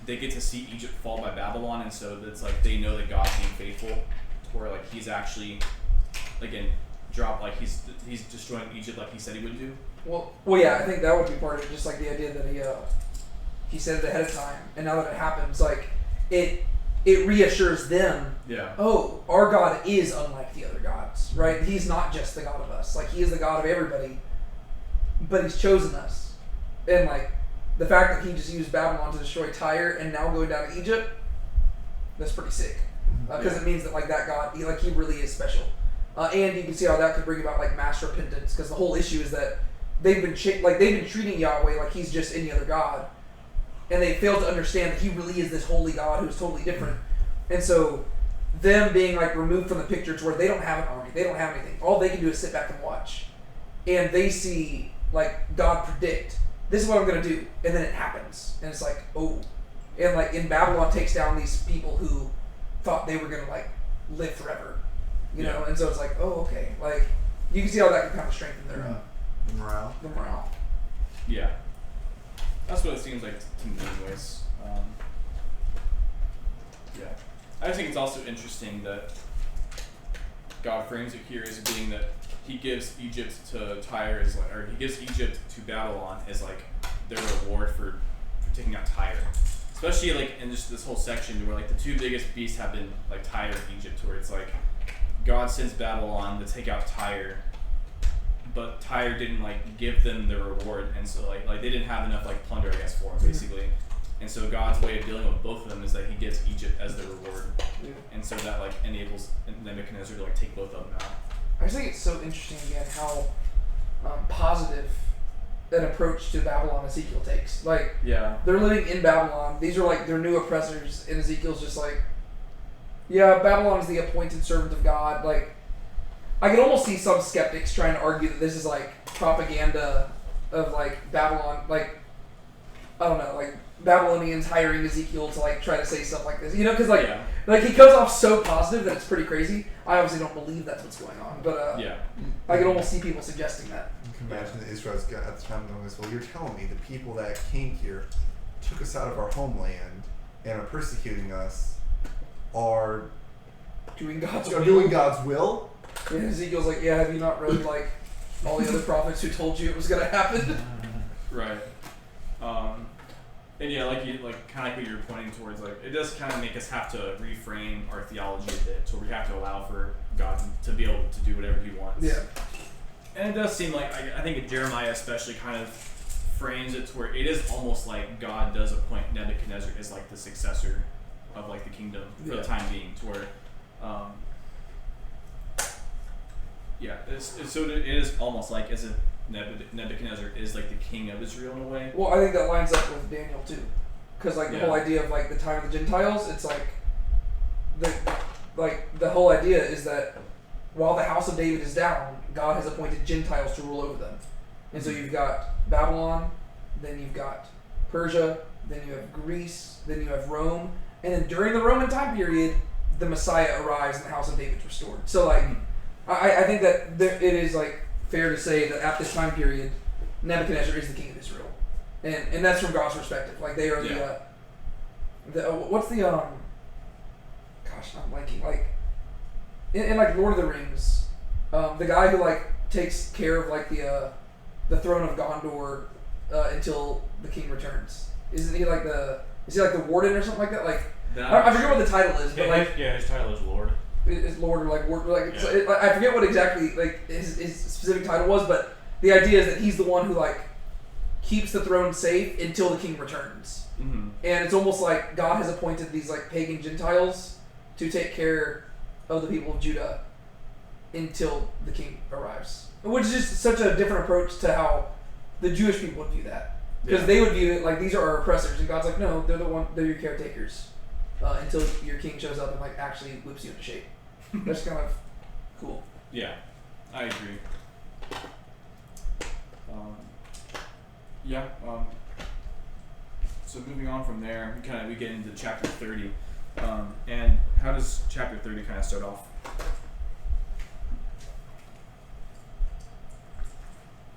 they get to see Egypt fall by Babylon, and so it's like they know that God's being faithful, to where like he's actually again he's destroying Egypt like he said he would do. well, yeah, I think that would be part of it. Just like the idea that he said it ahead of time, and now that it happens, like it reassures them. Yeah. Oh, our God is unlike the other gods, right? He's not just the God of us. Like, he is the God of everybody, but he's chosen us. And, like, the fact that he just used Babylon to destroy Tyre and now going down to Egypt, that's pretty sick. Because it means that, like, that God, he really is special. And you can see how that could bring about, like, mass repentance, because the whole issue is that they've been treating Yahweh like he's just any other God. And they fail to understand that he really is this holy God who's totally different. And so them being like removed from the picture to where they don't have an army, they don't have anything. All they can do is sit back and watch. And they see like God predict, this is what I'm going to do. And then it happens. And it's like, oh. And like in Babylon takes down these people who thought they were going to like live forever. You know? And so it's like, oh, okay. Like you can see how that can kind of strengthen their Morale. the morale. Yeah. That's what it seems like to me anyways. Yeah. I think it's also interesting that God frames it here as being that he gives Egypt to Tyre or he gives Egypt to Babylon as like their reward for taking out Tyre. Especially like in just this whole section where like the two biggest beasts have been like Tyre and Egypt, where it's like God sends Babylon to take out Tyre, but Tyre didn't like give them the reward, and so like they didn't have enough like plunder, I guess, for them basically. And so God's way of dealing with both of them is that he gives Egypt as their reward, and so that like enables Nebuchadnezzar to like take both of them out. I just think it's so interesting again how positive that approach to Babylon Ezekiel takes. Like, Yeah. they're living in Babylon. These are like their new oppressors, and Ezekiel's just like, yeah, Babylon is the appointed servant of God. Like, I can almost see some skeptics trying to argue that this is like propaganda of like Babylon. Like, I don't know, like Babylonians hiring Ezekiel to like try to say stuff like this, you know, because like Yeah. like he comes off so positive that it's pretty crazy. I obviously don't believe that's what's going on, but Yeah. I can almost see people suggesting that. You can imagine the Israelites at the time going this, well, you're telling me the people that came here took us out of our homeland and are persecuting us are Doing God's are will. doing God's will? And Ezekiel's like, yeah, have you not read like all the other prophets who told you it was gonna happen? Right. And yeah, like kind of like what you're pointing towards, like it does kind of make us have to reframe our theology a bit, so we have to allow for God to be able to do whatever He wants. Yeah. And it does seem like I think Jeremiah especially kind of frames it to where it is almost like God does appoint Nebuchadnezzar as like the successor of like the kingdom for the time being, to where, so it is almost like as if Nebuchadnezzar is like the king of Israel in a way. Well, I think that lines up with Daniel too, because like the whole idea of like the time of the Gentiles, it's like the whole idea is that while the house of David is down, God has appointed Gentiles to rule over them, and so you've got Babylon, then you've got Persia, then you have Greece, then you have Rome, and then during the Roman time period, the Messiah arrives and the house of David is restored. So like, I think that it is like fair to say that at this time period, Nebuchadnezzar is the king of Israel, and that's from God's perspective. Like they are what's the gosh, I'm blanking. Like in like Lord of the Rings, the guy who like takes care of like the throne of Gondor until the king returns. Isn't he like the warden or something like that? Like I forget what the title is, but like his title is Lord. Is Lord or like ward, like so I forget what exactly like his specific title was, but the idea is that he's the one who like keeps the throne safe until the king returns. Mm-hmm. And it's almost like God has appointed these like pagan Gentiles to take care of the people of Judah until the king arrives, which is just such a different approach to how the Jewish people would view that, because they would view it like these are our oppressors, and God's like, no, they're your caretakers until your king shows up and like actually whips you into shape. That's kind of cool. Yeah, I agree. So moving on from there, we get into chapter 30, and how does chapter 30 kind of start off?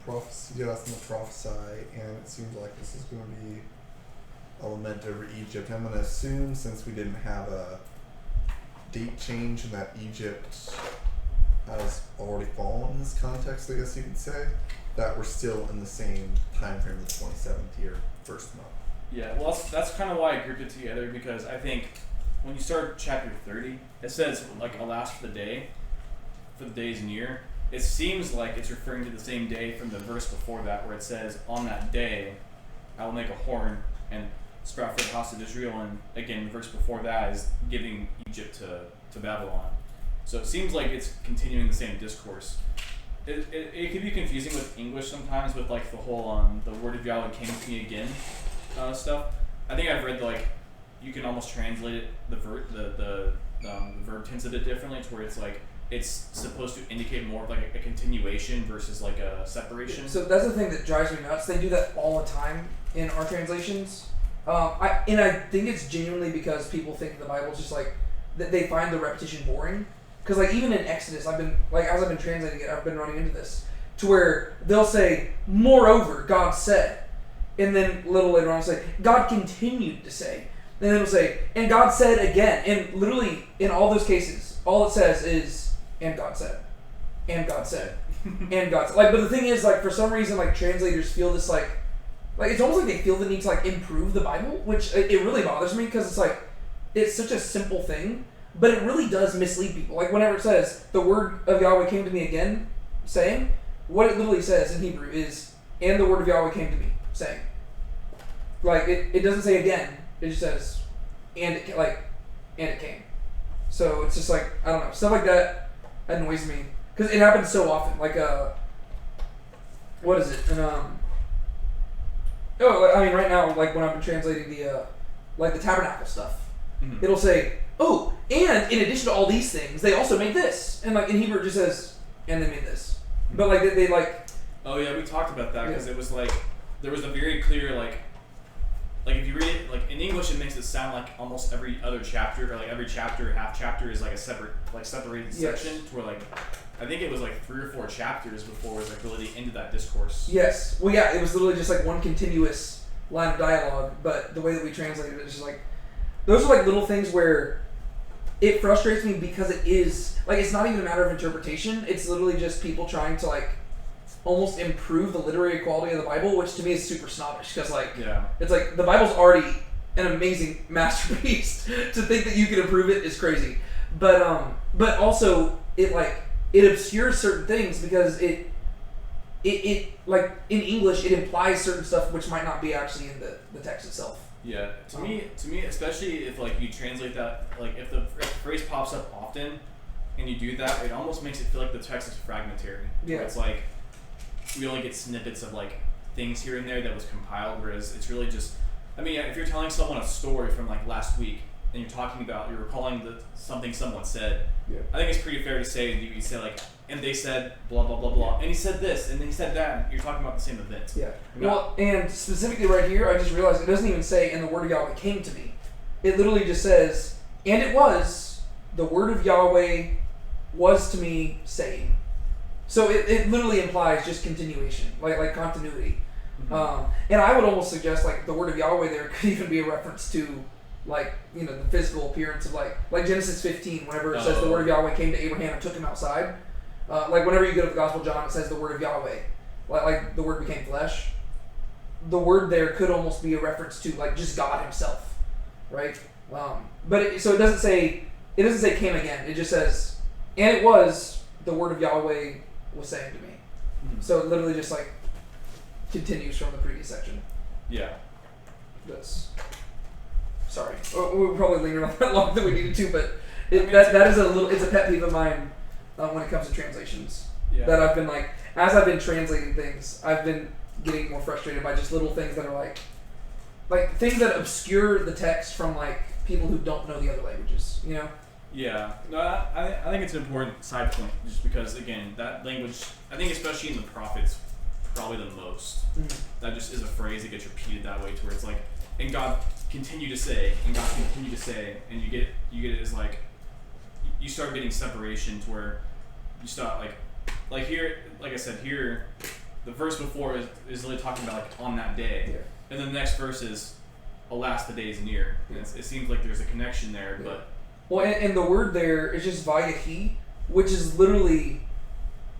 Prophecy, yeah, that's going to prophesy, and it seems like this is going to be a lament over Egypt. I'm going to assume, since we didn't have a date change and that Egypt has already fallen in this context, I guess you could say, that we're still in the same time frame of the 27th year, first month. Yeah, well, that's kind of why I grouped it together, because I think when you start chapter 30, it says, like, alas for the day, for the days near. It seems like it's referring to the same day from the verse before that, where it says, on that day, I will make a horn and sprout for the house of Israel, and again, the verse before that is giving Egypt to Babylon. So it seems like it's continuing the same discourse. It can be confusing with English sometimes, with like the whole the word of Yahweh came to me again stuff. I think I've read like you can almost translate it the verb tense a bit differently, to where it's like it's supposed to indicate more of like a continuation versus like a separation. So that's the thing that drives me nuts. They do that all the time in our translations. I think it's genuinely because people think the Bible's just like they find the repetition boring. Because like even in Exodus, as I've been translating it, I've been running into this to where they'll say, "Moreover, God said," and then a little later on, it'll say, "God continued to say," and then it'll say, "And God said again." And literally in all those cases, all it says is, "And God said," "And God said," "And God said." Like, but the thing is, like for some reason, like translators feel this like it's almost like they feel the need to like improve the Bible, which it really bothers me, because it's like it's such a simple thing. But it really does mislead people. Like whenever it says, the word of Yahweh came to me again, saying, what it literally says in Hebrew is, and the word of Yahweh came to me, saying. Like it doesn't say again. It just says, and it came. So it's just like, I don't know, stuff like that annoys me, because it happens so often. Like what is it? And right now, like when I've been translating the tabernacle stuff, it'll say, "Oh, and in addition to all these things, they also made this." And like in Hebrew, it just says, "And they made this." But like they like. Oh yeah, we talked about that, because it was like there was a very clear like like if you read it like in English, it makes it sound like almost every other chapter or like every chapter, half chapter is like a separate like separated Yes. section to where like I think it was like 3 or 4 chapters before it was like really into that discourse. Yes. Well, yeah, it was literally just like one continuous line of dialogue, but the way that we translated it is just like, those are like little things where it frustrates me because it is, like, it's not even a matter of interpretation, it's literally just people trying to like almost improve the literary quality of the Bible, which to me is super snobbish, because like, Yeah. it's like, the Bible's already an amazing masterpiece. To think that you can improve it is crazy. But also, it like, it obscures certain things because it like in English it implies certain stuff which might not be actually in the text itself. Yeah. To me, especially if like you translate that, like if the phrase pops up often, and you do that, it almost makes it feel like the text is fragmentary. Yeah. It's like we only get snippets of like things here and there that was compiled, whereas it's really just. I mean, if you're telling someone a story from like last week, and you're recalling something someone said. Yeah. I think it's pretty fair to say that you say like, and they said blah blah blah blah, and he said this, and he said that, and you're talking about the same event. Yeah. Well, and specifically right here, I just realized it doesn't even say, "And the word of Yahweh came to me." It literally just says, "And it was the word of Yahweh was to me saying." So it literally implies just continuation, like continuity. Mm-hmm. And I would almost suggest like the word of Yahweh there could even be a reference to, like, you know, the physical appearance of like Genesis 15, whenever it says the word of Yahweh came to Abraham and took him outside. Like whenever you go to the Gospel of John, it says the word of Yahweh, like the word became flesh. The word there could almost be a reference to like just God Himself, right? But so it doesn't say came again. It just says, and it was the word of Yahweh was saying to me. Mm-hmm. So it literally just like continues from the previous section. Yeah. That's sorry. We probably lingered on that longer than we needed to, but mean, that is it's a pet peeve of mine when it comes to translations. Yeah. That I've been like, as I've been translating things, I've been getting more frustrated by just little things that are like things that obscure the text from like people who don't know the other languages, you know? Yeah, no, I think it's an important side point, just because again that language, I think especially in the prophets, probably the most. That just is a phrase that gets repeated that way, to where it's like, and God continue to say, and God continue to say, and you get it as like, you start getting separation to where you start like here, like I said here, the verse before is really talking about like on that day, Yeah. and then the next verse is, alas the day is near. And it seems like there's a connection there, Yeah. but. Well, and the word there is just vayahi, which is literally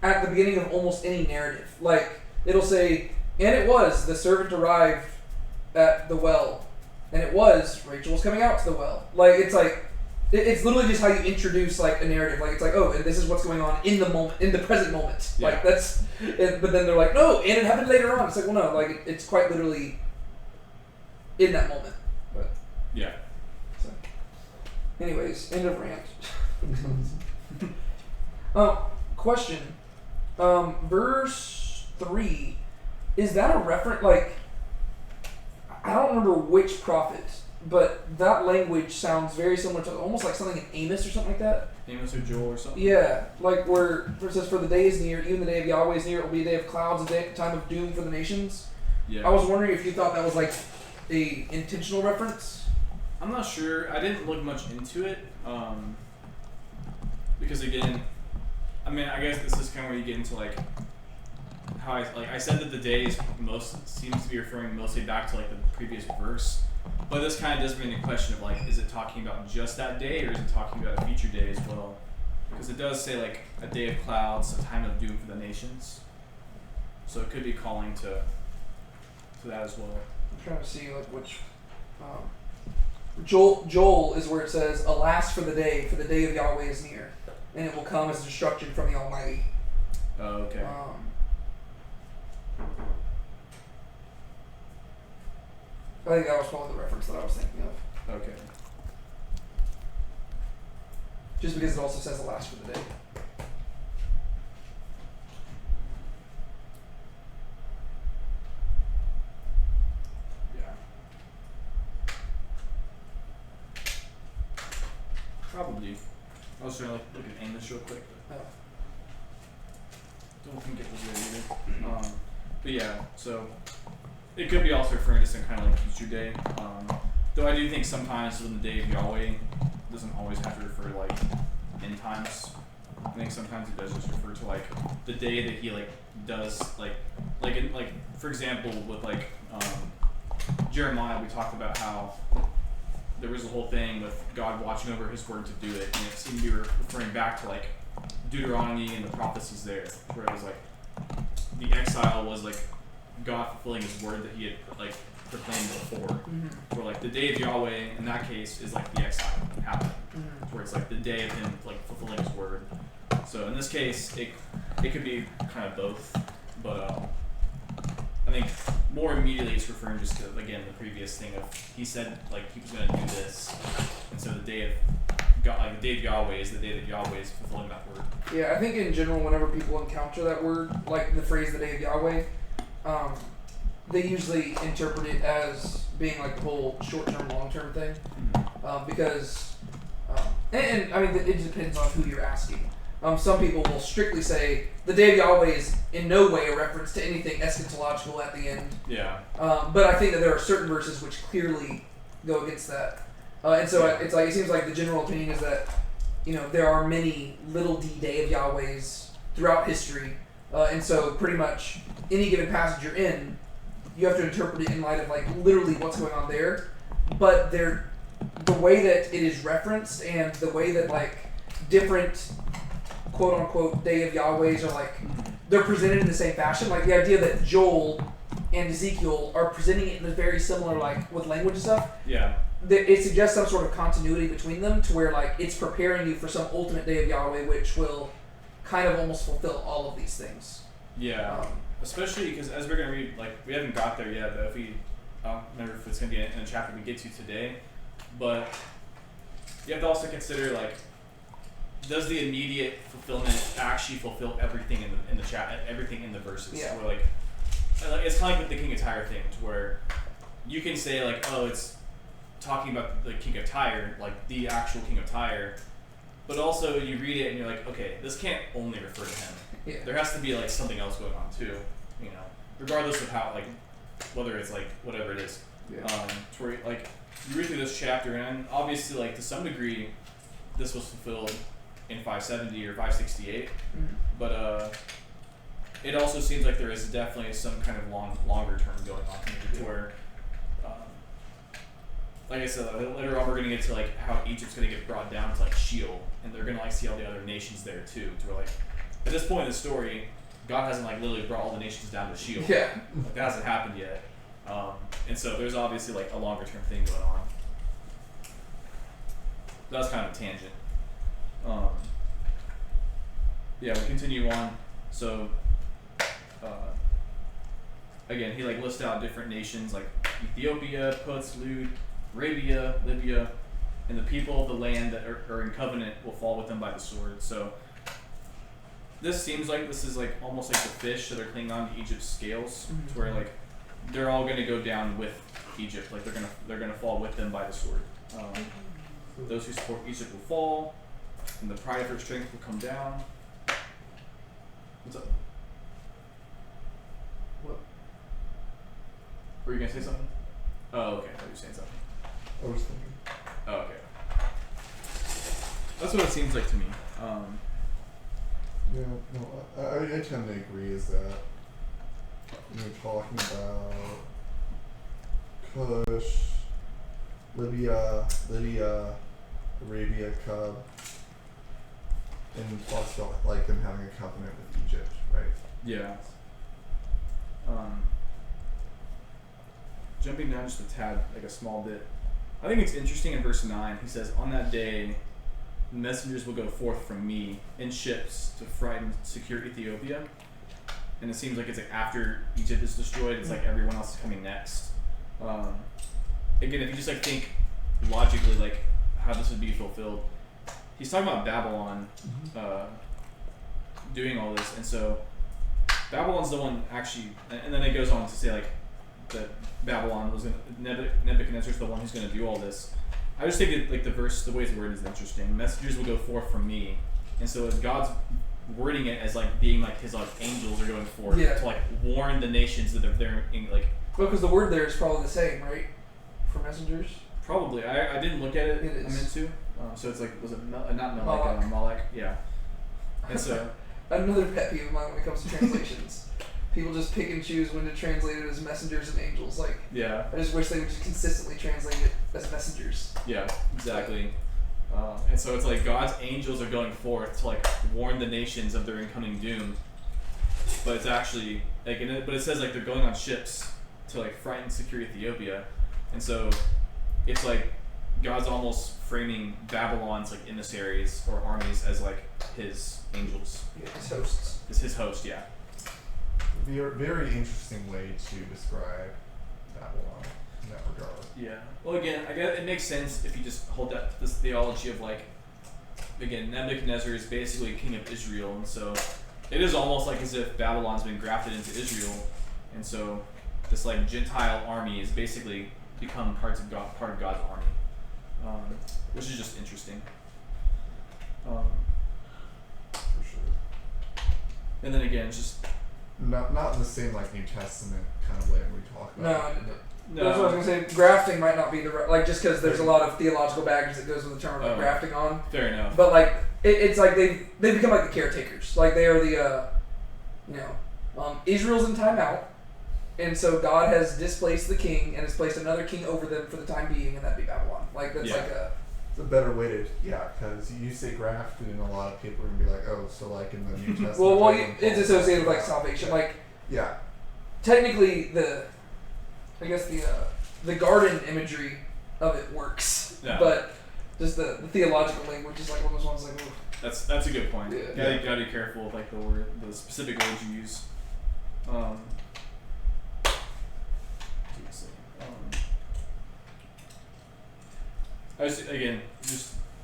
at the beginning of almost any narrative. Like, it'll say, and it was, the servant arrived at the well, and it was, Rachel was coming out to the well. Like, it's like, it's literally just how you introduce, like, a narrative. Like, it's like, oh, and this is what's going on in the moment, in the present moment. Yeah. Like, that's, but then they're like, no, and it happened later on. It's like, well, no, like, it's quite literally in that moment. But, Yeah. so. Anyways, end of rant. Question. Verse 3, is that a reference, like, I don't remember which prophet, but that language sounds very similar to almost like something in Amos or something like that. Amos or Joel or something. Yeah, like where it says, for the day is near, even the day of Yahweh is near, it will be a day of clouds, a time of doom for the nations. Yeah. I was wondering if you thought that was like a intentional reference. I'm not sure. I didn't look much into it, because again, I mean, I guess this is kind of where you get into like how I said that the days seems to be referring mostly back to like the previous verse, but this kind of does bring the question of like, is it talking about just that day, or is it talking about a future day as well? Because it does say like a day of clouds, a time of doom for the nations, so it could be calling to that as well. I'm trying to see like which. Joel is where it says, alas for the day of Yahweh is near, and it will come as destruction from the Almighty. Oh, okay. I think that was probably the reference that I was thinking of. Okay. Just because it also says alas for the day. Probably. I was trying to look at Amos real quick, but don't think it was there either. But yeah, so It could be also referring to some kind of like future day. Though I do think sometimes when the day of Yahweh doesn't always have to refer to like end times. I think sometimes it does just refer to like the day that he like does like for example with like Jeremiah, we talked about how there was a whole thing with God watching over his word to do it, and it seemed to be referring back to like Deuteronomy and the prophecies there, where it was like the exile was like God fulfilling his word that he had like proclaimed before. Where like the day of Yahweh in that case is like the exile happening, where it's like the day of him like fulfilling his word. So in this case, it could be kind of both, but I think more immediately it's referring just to again the previous thing of he said like he was going to do this, and so the day of God, like the day of Yahweh is the day that Yahweh is fulfilling that word. Yeah, I think in general, whenever people encounter that word, like the phrase "the day of Yahweh," they usually interpret it as being like the whole short-term, long-term thing, because and I mean it depends on who you're asking. Some people will strictly say the day of Yahweh is in no way a reference to anything eschatological at the end. Yeah. But I think that there are certain verses which clearly go against that. And so it's like it seems like the general opinion is that there are many little d day of Yahwehs throughout history, and so pretty much any given passage you're in, you have to interpret it in light of like literally what's going on there. But the way that it is referenced and the way that like different quote unquote day of Yahwehs are like they're presented in the same fashion. Like the idea that Joel and Ezekiel are presenting it in a very similar like with language and stuff. Yeah. It suggests some sort of continuity between them to where like it's preparing you for some ultimate day of Yahweh which will kind of almost fulfill all of these things. Yeah. Especially because as we're gonna read, like we haven't got there yet, but if we I don't remember if it's gonna be in a chapter we get to today, but you have to also consider like does the immediate fulfillment actually fulfill everything in the chat, everything in the verses? Yeah. Where like it's kind of like with the King of Tyre thing, to where you can say like, oh, it's talking about the King of Tyre, like the actual King of Tyre, but also you read it and you're like, okay, this can't only refer to him. Yeah. There has to be like something else going on too, regardless of how like whether it's like whatever it is. Yeah. To where like you read through this chapter and obviously like to some degree this was fulfilled in 570 or 568, but it also seems like there is definitely some kind of longer term going on here, to where like I said, later on we're gonna get to like how Egypt's gonna get brought down to like Sheol, and they're gonna like see all the other nations there too. To where like at this point in the story, God hasn't like literally brought all the nations down to Sheol. Yeah. Like, that hasn't happened yet, and so there's obviously like a longer term thing going on. That's kind of a tangent. Yeah, we continue on. So again, he like lists out different nations like Ethiopia, Put, Lud, Arabia, Libya, and the people of the land that are in covenant will fall with them by the sword. So this seems like this is like almost like the fish that are clinging on to Egypt's scales, to where like they're all gonna go down with Egypt, like they're gonna fall with them by the sword. Those who support Egypt will fall, and the pride of her strength will come down. What's up? What? Were you gonna say something? Oh, okay. I thought you were saying something. I was thinking. Oh, okay. That's what it seems like to me. Yeah, no, I tend to agree is that you're talking about Cush, Libya, Lydia, Arabia, Cub, and talks about like them having a covenant with Egypt, right? Yeah. Jumping down just a tad, like a small bit. I think it's interesting in verse 9. He says, "On that day, messengers will go forth from me in ships to frighten, secure Ethiopia." And it seems like it's like after Egypt is destroyed, it's like everyone else is coming next. Again, if you just like think logically, like how this would be fulfilled, he's talking about Babylon doing all this, and so Babylon's the one actually, and then it goes on to say like that Babylon was Nebuchadnezzar's the one who's going to do all this. I just think that like the verse, the way it's worded is interesting. Messengers will go forth from me, and so as God's wording it as like being like his like angels are going forth to like warn the nations that they're in, like Well, because the word there is probably the same, right? For messengers. Probably. I didn't look at it. It is. I meant to. So it's like, was it not Melech? Malak. Malek. Yeah. And so. Another pet peeve of mine when it comes to translations. People just pick and choose when to translate it as messengers and angels. Like, Yeah. I just wish they would just consistently translate it as messengers. Yeah. Exactly. And so it's like God's angels are going forth to like warn the nations of their incoming doom. But it's actually like, but it says like they're going on ships to like frighten and secure Ethiopia, and so it's like God's almost framing Babylon's like emissaries or armies as like his angels. Yeah, his hosts. Is his host, yeah. Very interesting way to describe Babylon in that regard. Yeah. Well, again, I guess it makes sense if you just hold that this theology of like, again, Nebuchadnezzar is basically king of Israel, and so it is almost like as if Babylon's been grafted into Israel, and so this like Gentile army is basically become part of God's army, which is just interesting. For sure. And then again, it's just Not in the same like New Testament kind of way we talk about. No. That's what I was gonna say. Grafting might not be the right, like, just because there's a lot of theological baggage that goes with the term like grafting on. Fair enough. But like it's like they become like the caretakers. Like they are the Israel's in timeout, and so God has displaced the king and has placed another king over them for the time being, and that'd be Babylon. Like that's like a. It's a better way to because you say grafted and a lot of people are gonna be like, oh, so like in the New Testament. It's associated with like salvation. Like technically I guess the garden imagery of it works, but just the theological language is like one of those ones like. Ooh. That's a good point. Yeah. You gotta be careful with like the specific words you use.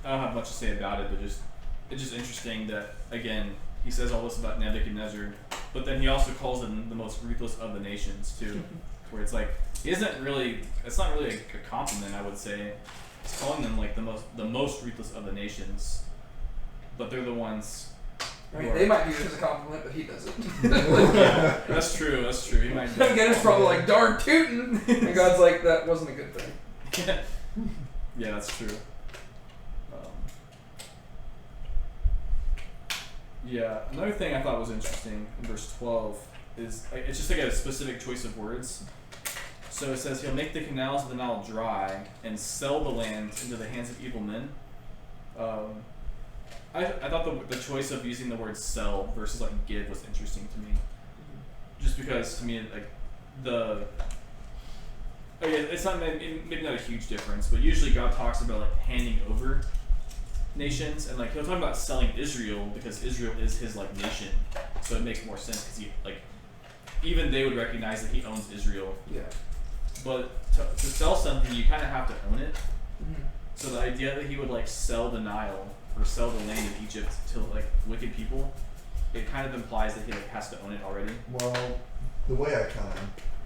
I don't have much to say about it, but it's just interesting that again he says all this about Nebuchadnezzar, but then he also calls him the most ruthless of the nations too, where it's like it's not really a compliment, I would say. He's calling them like the most ruthless of the nations, but they're the ones. I mean, they might view it as a compliment, but he doesn't. Yeah, that's true. He might. Again, it's probably like darn tootin', and God's like, that wasn't a good thing. Yeah, that's true. Another thing I thought was interesting in verse 12 is it's just like a specific choice of words. So it says he'll make the canals of the Nile dry and sell the land into the hands of evil men. I thought the choice of using the word sell versus like give was interesting to me. Just because to me like it's not maybe not a huge difference, but usually God talks about like handing over nations, and like he'll talk about selling Israel because Israel is his like nation, so it makes more sense because he like even they would recognize that he owns Israel. Yeah. But to sell something, you kind of have to own it. Mm-hmm. So the idea that he would like sell the Nile or sell the land of Egypt to like wicked people, it kind of implies that he like has to own it already. Well, the way I kind of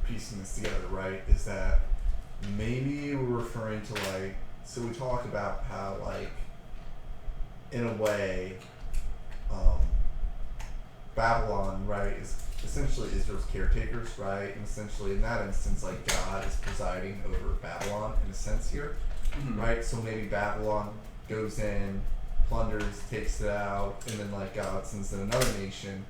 piecing this together, right, is that maybe we're referring to like, so we talk about how like in a way Babylon, right, is essentially Israel's caretakers, right, and essentially in that instance like God is presiding over Babylon in a sense here, right, so maybe Babylon goes in, plunders, takes it out, and then like God sends in another nation,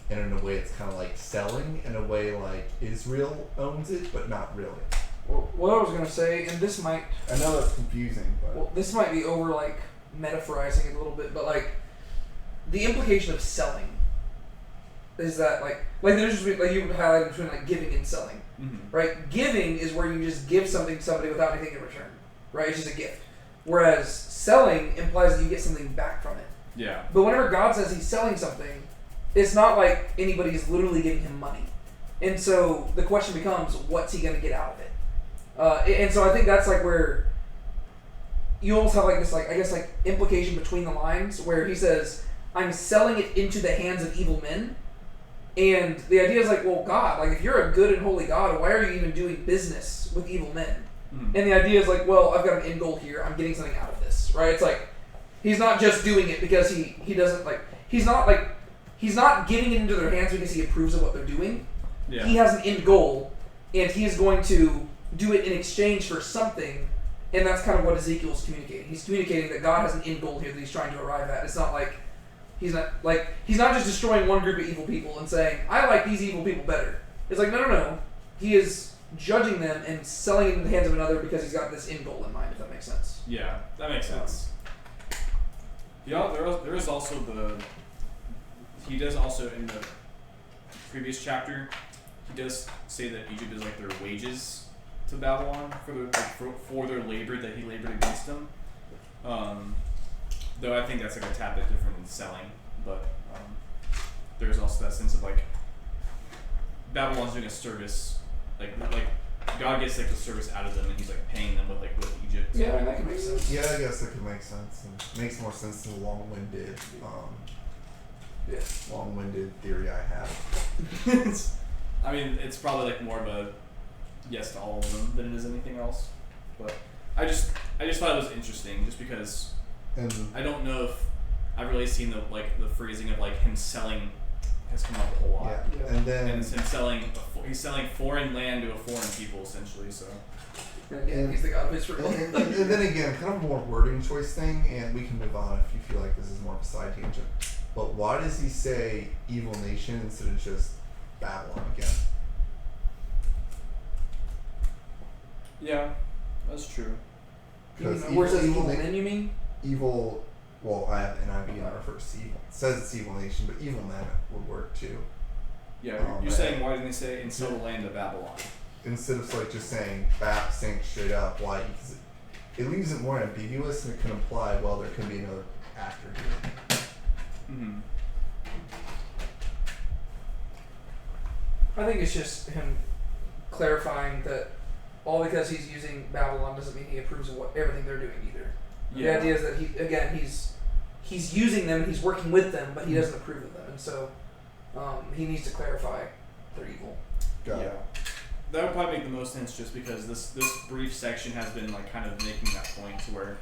and in a way it's kind of like selling, in a way like Israel owns it, but not really. Well, what I was going to say, and this might... I know that's confusing, but... Well, this might be over, like, metaphorizing it a little bit, but, like, the implication of selling is that, like there's just, like, you highlighted between, like, giving and selling, right? Giving is where you just give something to somebody without anything in return, right? It's just a gift. Whereas selling implies that you get something back from it. Yeah. But whenever God says he's selling something, it's not like anybody's literally giving him money. And so the question becomes, what's he going to get out of it? And so I think that's like where you almost have like this, like, I guess, like implication between the lines where he says, I'm selling it into the hands of evil men. And the idea is like, well, God, like if you're a good and holy God, why are you even doing business with evil men? And the idea is like, well, I've got an end goal here. I'm getting something out of this, right? It's like, he's not just doing it because he doesn't like, he's not giving it into their hands because he approves of what they're doing. Yeah. He has an end goal, and he is going to do it in exchange for something, and that's kind of what Ezekiel's communicating. He's communicating that God has an end goal here that he's trying to arrive at. It's not like he's not just destroying one group of evil people and saying, I like these evil people better. It's like, no. He is judging them and selling it in the hands of another because he's got this end goal in mind, if that makes sense. Yeah, that makes sense. Yeah, there is also he does also in the previous chapter, he does say that Egypt is like their wages to Babylon for their labor that he labored against them. Though I think that's like a tad bit different than selling, but there's also that sense of like Babylon's doing a service, like God gets like the service out of them, and he's like paying them with Egypt. Yeah, that can make sense. Yeah, I guess that could make sense. And makes more sense than the long-winded theory I have. I mean, it's probably like more of a yes to all of them than it is anything else. But I just thought it was interesting, just because I don't know if I've really seen the phrasing of like him selling has come up a whole lot. Yeah. And then it's him he's selling foreign land to a foreign people essentially. So and he's the God of Israel. and then again, kind of a more wording choice thing, and we can move on if you feel like this is more of a side tangent. But why does he say evil nation instead of just Babylon again? yeah, that's true. Because Where it says evil na- men, you mean? evil. Well, I have NIV and that refers to evil. It says it's evil nation, but evil men would work too. Yeah, you're saying why didn't they say and sell the land of Babylon? Instead of like just saying straight up, why? Because it leaves it more ambiguous, and it can imply, well, there could be another actor here. Mm-hmm. I think it's just him clarifying that all because he's using Babylon doesn't mean he approves of everything they're doing either. Yeah. The idea is that he's using them and he's working with them, but he doesn't approve of them, and so he needs to clarify they're evil. Got it. That would probably make the most sense, just because this brief section has been like kind of making that point to where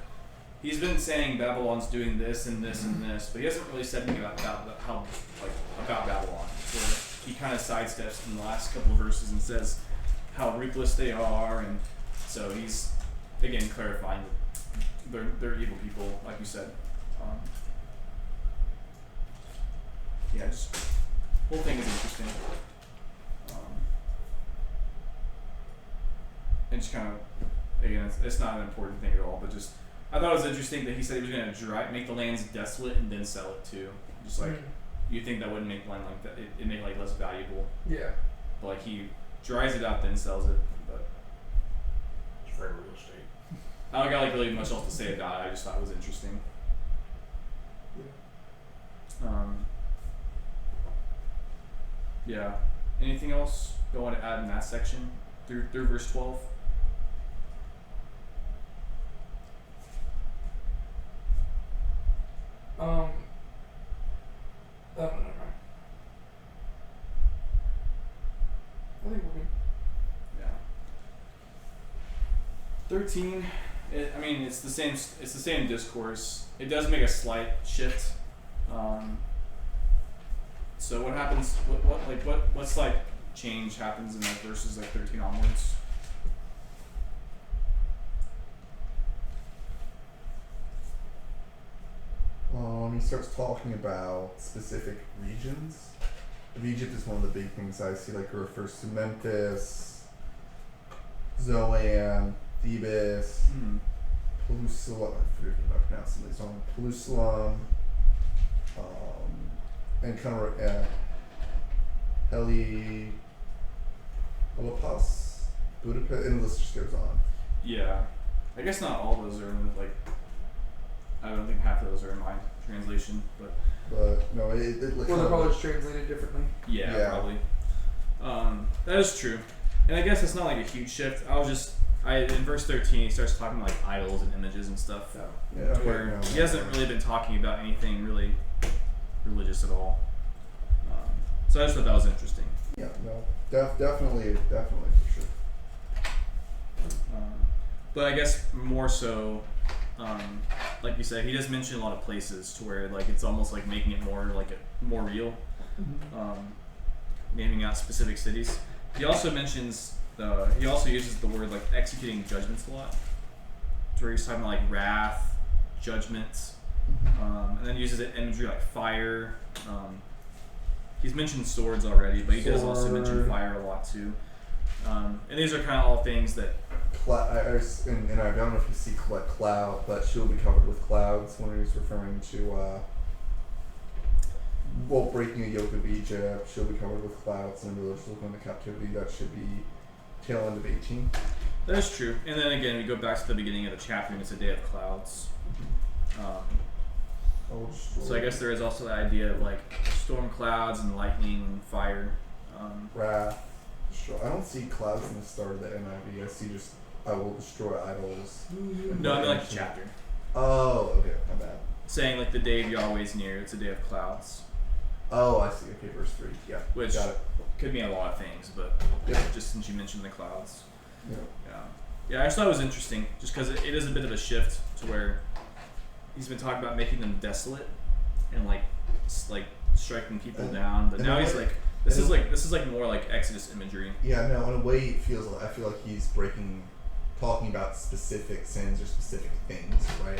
he's been saying Babylon's doing this and this and this, but he hasn't really said anything about Babylon. So he kind of sidesteps in the last couple of verses and says how ruthless they are, and so he's again clarifying that they're evil people, like you said. Just whole thing is interesting. And just kind of, again, it's not an important thing at all, but just I thought it was interesting that he said he was going to make the lands desolate and then sell it too. Just like you think that wouldn't make land like that, it make like less valuable. Yeah. But like he dries it out then sells it. But It's very real estate. I don't got like really much else to say about it. I just thought it was interesting. Yeah. Anything else you want to add in that section through verse 12? I don't know. I think we're good. Yeah. 13. It's the same. It's the same discourse. It does make a slight shift. So what happens? What slight change happens in like verses like 13 onwards? He starts talking about specific regions. Egypt is one of the big things I see. Like it refers to Memphis, Zoan, Thebes, Pelusium. I forget if I'm pronouncing these wrong. Pelusium, and kind of Heliopolis, Budapest, and the list just goes on. Yeah, I guess not all those are in like. I don't think half of those are in my translation, but no, it Well, they're probably just translated differently. yeah. Probably. That is true, and I guess it's not like a huge shift. In verse 13 he starts talking like idols and images and stuff. Where he hasn't really been talking about anything really religious at all. So I just thought that was interesting. Yeah, no, definitely for sure. But I guess more so, like you said, he does mention a lot of places to where like it's almost like making it more real, naming out specific cities. He also mentions he also uses the word like executing judgments a lot. To where he's talking about like wrath, judgments, and then uses it imagery like fire. He's mentioned swords already, but he does also mention fire a lot too. And these are kind of all things that. And I don't know if you see cloud, but she'll be covered with clouds when he's referring to breaking a yoke of Egypt. She'll be covered with clouds, and the village will go into captivity. That should be tail end of 18. That is true. And then again, we go back to the beginning of the chapter, and it's a day of clouds. So I guess there is also the idea of like storm clouds and lightning and fire. Wrath. I don't see clouds in the start of the NIV. I see just I will destroy idols. No, I mean like the chapter. Oh, okay, my bad. Saying like the day of Yahweh is near. It's a day of clouds. Oh, I see. Okay, verse 3. Yeah. Which got it. Could mean a lot of things, but just since you mentioned the clouds. Yeah. Yeah, I just thought it was interesting, just because it is a bit of a shift to where he's been talking about making them desolate and like striking people down, but now he's like, this is like more like Exodus imagery. Yeah, no, in a way it feels like, I feel like he's talking about specific sins or specific things, right?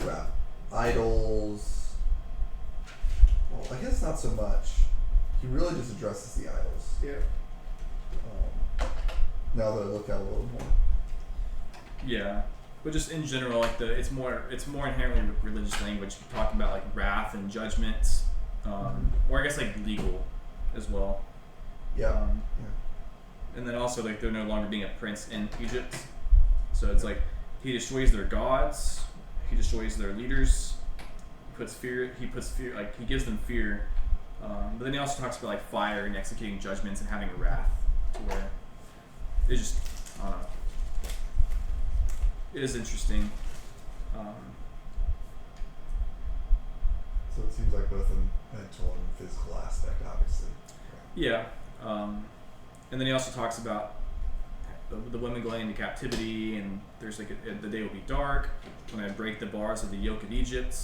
Like idols. Well, I guess not so much. He really just addresses the idols. Yeah. Now that I look at it a little more. Yeah, but just in general, like it's more inherently religious language, talking about like wrath and judgments, or I guess like legal as well. Yeah. And then also like they're no longer being a prince in Egypt, so it's like he destroys their gods, he destroys their leaders, he puts fear, like he gives them fear, but then he also talks about like fire and executing judgments and having wrath, to where it's just I don't know. It is interesting. So it seems like both a mental and physical aspect, obviously. Yeah. And then he also talks about the women going into captivity, and there's like the day will be dark when I break the bars of the yoke of Egypt.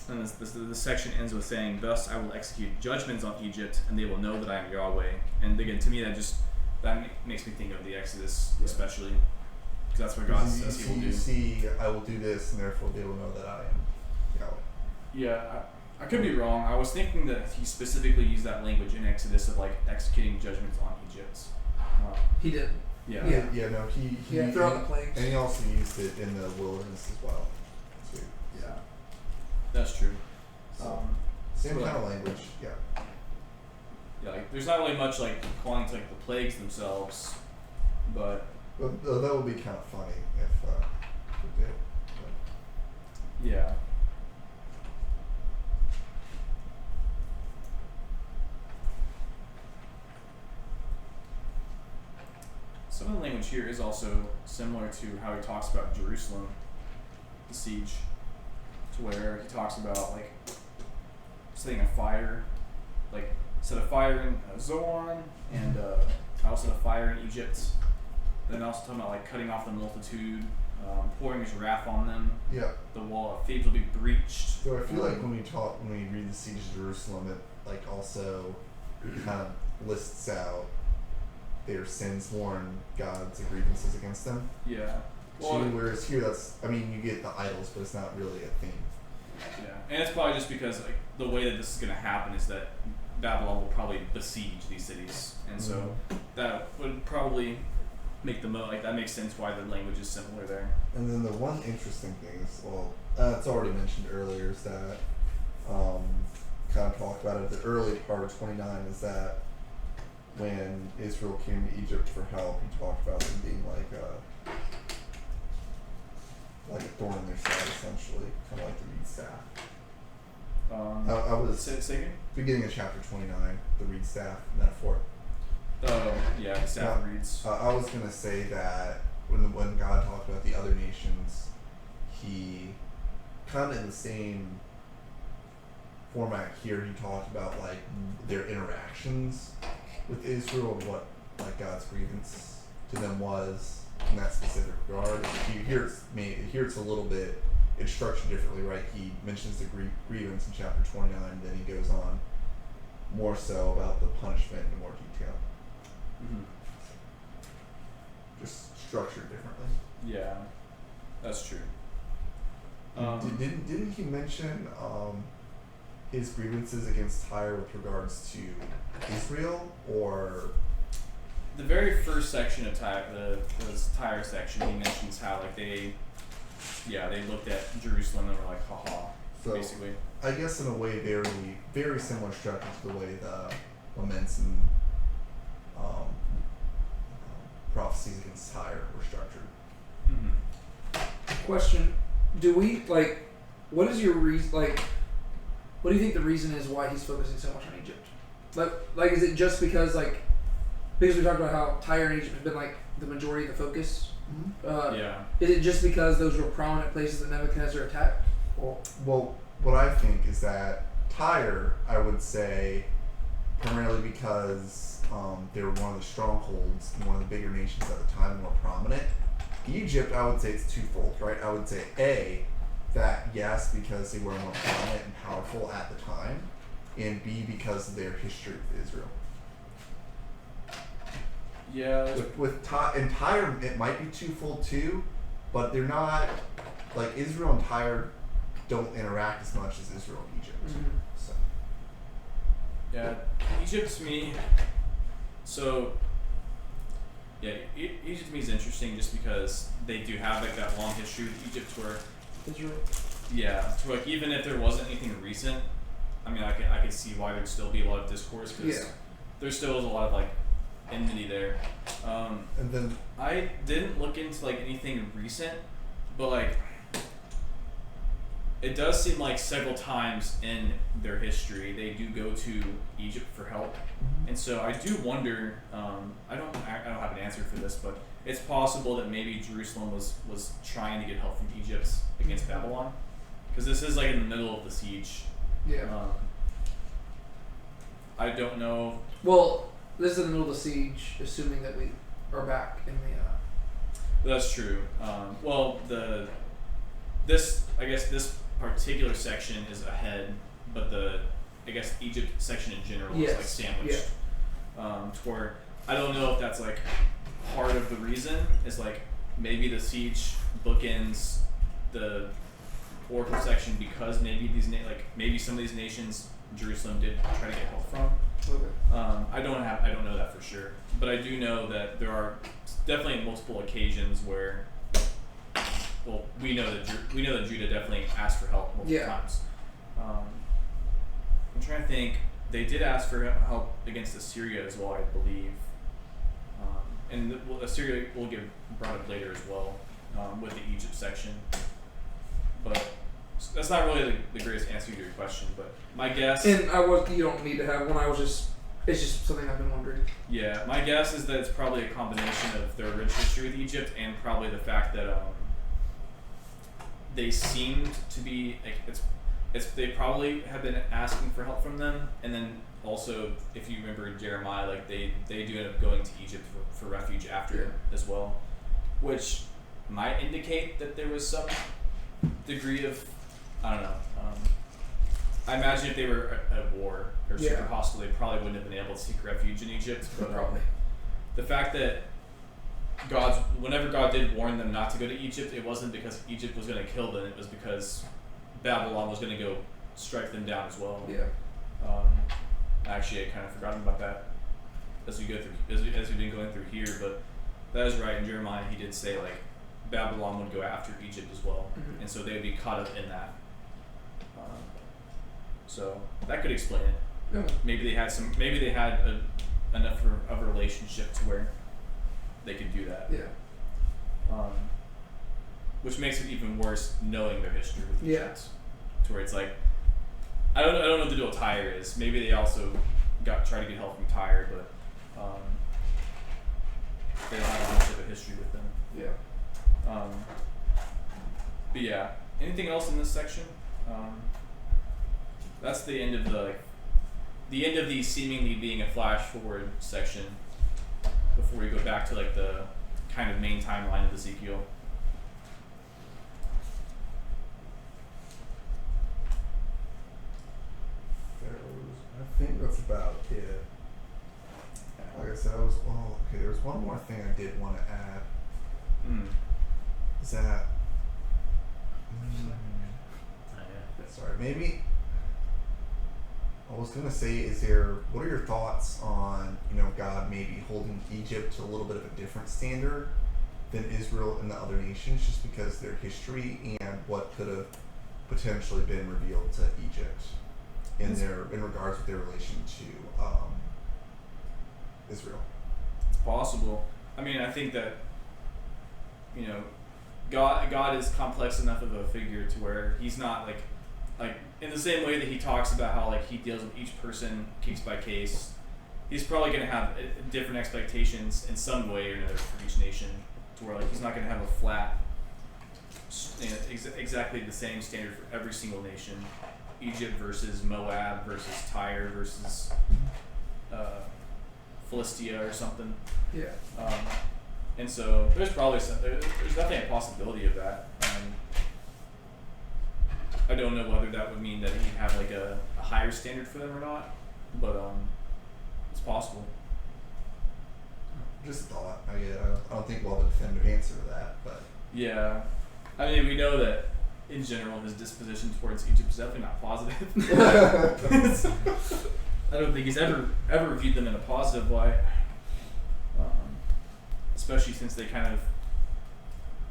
And this section ends with saying, "Thus I will execute judgments on Egypt, and they will know that I am Yahweh." And again, to me, that makes me think of the Exodus, especially, because that's what God says He will do. You see, I will do this, and therefore they will know that I am Yahweh. Yeah, I could be wrong. I was thinking that he specifically used that language in Exodus of like executing judgments on Egypt. He did. Yeah. Yeah. No, he throughout the plagues. and he also used it in the wilderness as well. So, Yeah. That's true. Same kind of language. Yeah. Yeah, like there's not really much like calling to like the plagues themselves, but that would be kind of funny if it did. But. yeah. Some of the language here is also similar to how he talks about Jerusalem, the siege, to where he talks about like setting a fire, like set a fire in Zoan, and I also set a fire in Egypt. Then also talking about like cutting off the multitude, pouring his wrath on them. Yeah. The wall of Thebes will be breached. So I feel like when we read the siege of Jerusalem, it like also kind of lists out their sins, warn God's grievances against them. Yeah. Well, whereas here, you get the idols, but it's not really a theme. Yeah, and it's probably just because like the way that this is going to happen is that Babylon will probably besiege these cities, and so that would probably make that makes sense why the language is similar there. And then the one interesting thing is, it's already mentioned earlier, is that kind of talked about it. The early part of 29 is that when Israel came to Egypt for help, he talked about them being like a thorn in their side, essentially, kind of like the reed staff. I was say again? Beginning of chapter 29, the reed staff metaphor. Oh yeah, the staff reeds. I was gonna say that when God talked about the other nations, he kind of in the same format here. He talked about like their interactions with Israel and what like God's grievance to them was in that specific regard. Here it's a little bit, it's structured differently, right? He mentions the grievance in chapter 29, then he goes on more so about the punishment in more detail, Mm-hmm. just structured differently. Yeah, that's true. Didn't he mention his grievances against Tyre with regards to Israel, or The very first section of Tyre, the Tyre section, he mentions how like they looked at Jerusalem and were like, haha, so? basically. I guess in a way very similar structure to the way the laments and prophecies against Tyre were structured. Mm-hmm. Question: do we like? What is your reason? Like, what do you think the reason is why he's focusing so much on Egypt? Like, is it just because we talked about how Tyre and Egypt have been like the majority of the focus? Yeah. Is it just because those were prominent places that Nebuchadnezzar attacked? Well, what I think is that Tyre, I would say, primarily because they were one of the strongholds and one of the bigger nations at the time, more prominent. Egypt, I would say it's twofold, right? I would say A, that yes, because they were more prominent and powerful at the time, and B, because of their history with Israel. Yeah. With Tyre, it might be twofold too, but they're not, like, Israel and Tyre don't interact as much as Israel and Egypt. Mm-hmm. So. Yeah, Egypt to me. So, yeah, Egypt to me is interesting just because they do have like that long history with Egypt, where Israel. yeah, to like even if there wasn't anything recent, I mean, I could see why there'd still be a lot of discourse because there still is a lot of like enmity there. And then I didn't look into like anything recent, but like it does seem like several times in their history they do go to Egypt for help, and so I do wonder. I don't have an answer for this, but it's possible that maybe Jerusalem was trying to get help from Egypt against Babylon, because this is like in the middle of the siege. Yeah. I don't know. Well, this is in the middle of the siege, assuming that we are back in the. That's true. Well, this particular section is ahead, but I guess Egypt section in general is like sandwiched. To where I don't know if that's like part of the reason is like maybe the siege bookends the oracle section because maybe maybe some of these nations Jerusalem did try to get help from. Okay. I don't know that for sure, but I do know that there are definitely multiple occasions where, well, we know that Judah definitely asked for help multiple times. I'm trying to think. They did ask for help against Assyria as well, I believe, and Assyria will get brought up later as well with the Egypt section. But that's not really the greatest answer to your question. But my guess. And you don't need to have one. It's just something I've been wondering. Yeah, my guess is that it's probably a combination of their rich history with Egypt and probably the fact that they seemed to be like they probably have been asking for help from them, and then also if you remember Jeremiah, like they do end up going to Egypt for refuge after as well, which might indicate that there was some degree of I don't know. I imagine if they were at war or super hostile, they probably wouldn't have been able to seek refuge in Egypt. But Probably. the fact that whenever God did warn them not to go to Egypt, it wasn't because Egypt was going to kill them. It was because Babylon was going to go strike them down as well. Yeah. Actually, I kind of forgotten about that as we go through as we've been going through here. But that is right. In Jeremiah, he did say like Babylon would go after Egypt as well, and so they would be caught up in that. So that could explain it. Yeah. Maybe they had enough of a relationship to where they could do that. Yeah. Which makes it even worse knowing their history with Egypt. To where it's like, I don't know what the deal with Tyre is. Maybe they also tried to get help from Tyre, but they don't have much of a history with them. Yeah. But yeah, anything else in this section? That's the end of the seemingly being a flash forward section before we go back to like the kind of main timeline of Ezekiel. I think that's about thing I did want to add Mm. is that. Yeah. Sorry, maybe. I was gonna say, what are your thoughts on, God maybe holding Egypt to a little bit of a different standard than Israel and the other nations, just because their history and what could have potentially been revealed to Egypt in regards with their relation to Israel? It's possible. I mean, I think that God is complex enough of a figure to where he's not like in the same way that he talks about how like he deals with each person case by case. He's probably going to have different expectations in some way or another for each nation, to where like he's not going to have a flat, exactly the same standard for every single nation. Egypt versus Moab versus Tyre versus Philistia or something. Yeah. And so there's probably there's definitely a possibility of that. I don't know whether that would mean that he'd have like a higher standard for them or not, but it's possible. Just a thought. I don't think we'll have a definitive answer to that, but Yeah, I mean we know that in general his disposition towards Egypt is definitely not positive. I don't think he's ever viewed them in a positive light, especially since they kind of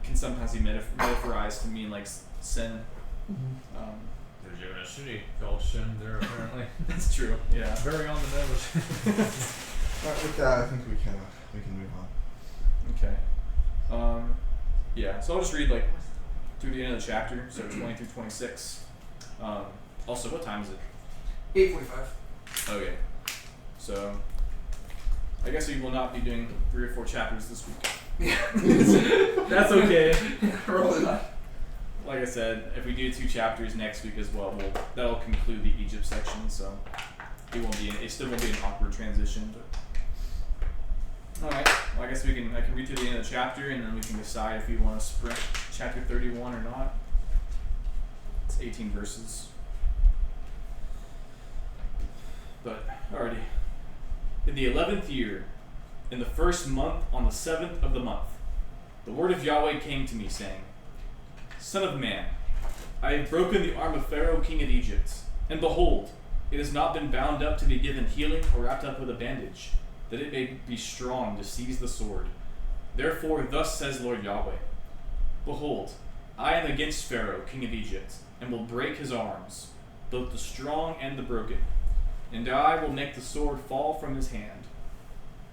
can sometimes be metaphorized to mean like sin. There's even a city called Sin there apparently. That's true. Yeah. Very on the nose. with that, I think we can move on. Okay. Yeah. So I'll just read like through the end of the chapter, so 20 through 26. Also, what time is it? 8:45. Okay. So I guess we will not be doing 3 or 4 chapters this week. Yeah. That's okay. Probably not. Like I said, if we do 2 chapters next week as well, that'll conclude the Egypt section. So it still won't be an awkward transition. But all right, well, I guess I can read through the end of the chapter, and then we can decide if we want to sprint chapter 31 or not. It's 18 verses. But alrighty. In the 11th year, in the 1st month, on the 7th of the month, the word of Yahweh came to me, saying, Son of man, I have broken the arm of Pharaoh, king of Egypt, and behold, it has not been bound up to be given healing or wrapped up with a bandage, that it may be strong to seize the sword. Therefore, thus says Lord Yahweh, Behold, I am against Pharaoh, king of Egypt, and will break his arms, both the strong and the broken, and I will make the sword fall from his hand.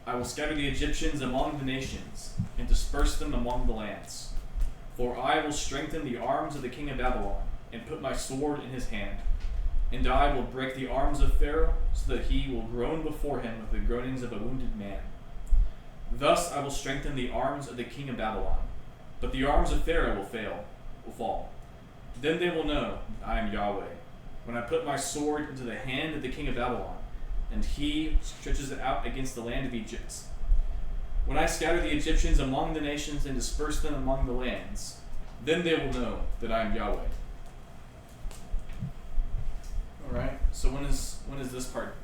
I will scatter the Egyptians among the nations, and disperse them among the lands. For I will strengthen the arms of the king of Babylon, and put my sword in his hand. And I will break the arms of Pharaoh, so that he will groan before him with the groanings of a wounded man. Thus I will strengthen the arms of the king of Babylon, but the arms of Pharaoh will fall. Then they will know I am Yahweh, when I put my sword into the hand of the king of Babylon, and he stretches it out against the land of Egypt. When I scatter the Egyptians among the nations and disperse them among the lands, then they will know that I am Yahweh. All right. So when does this part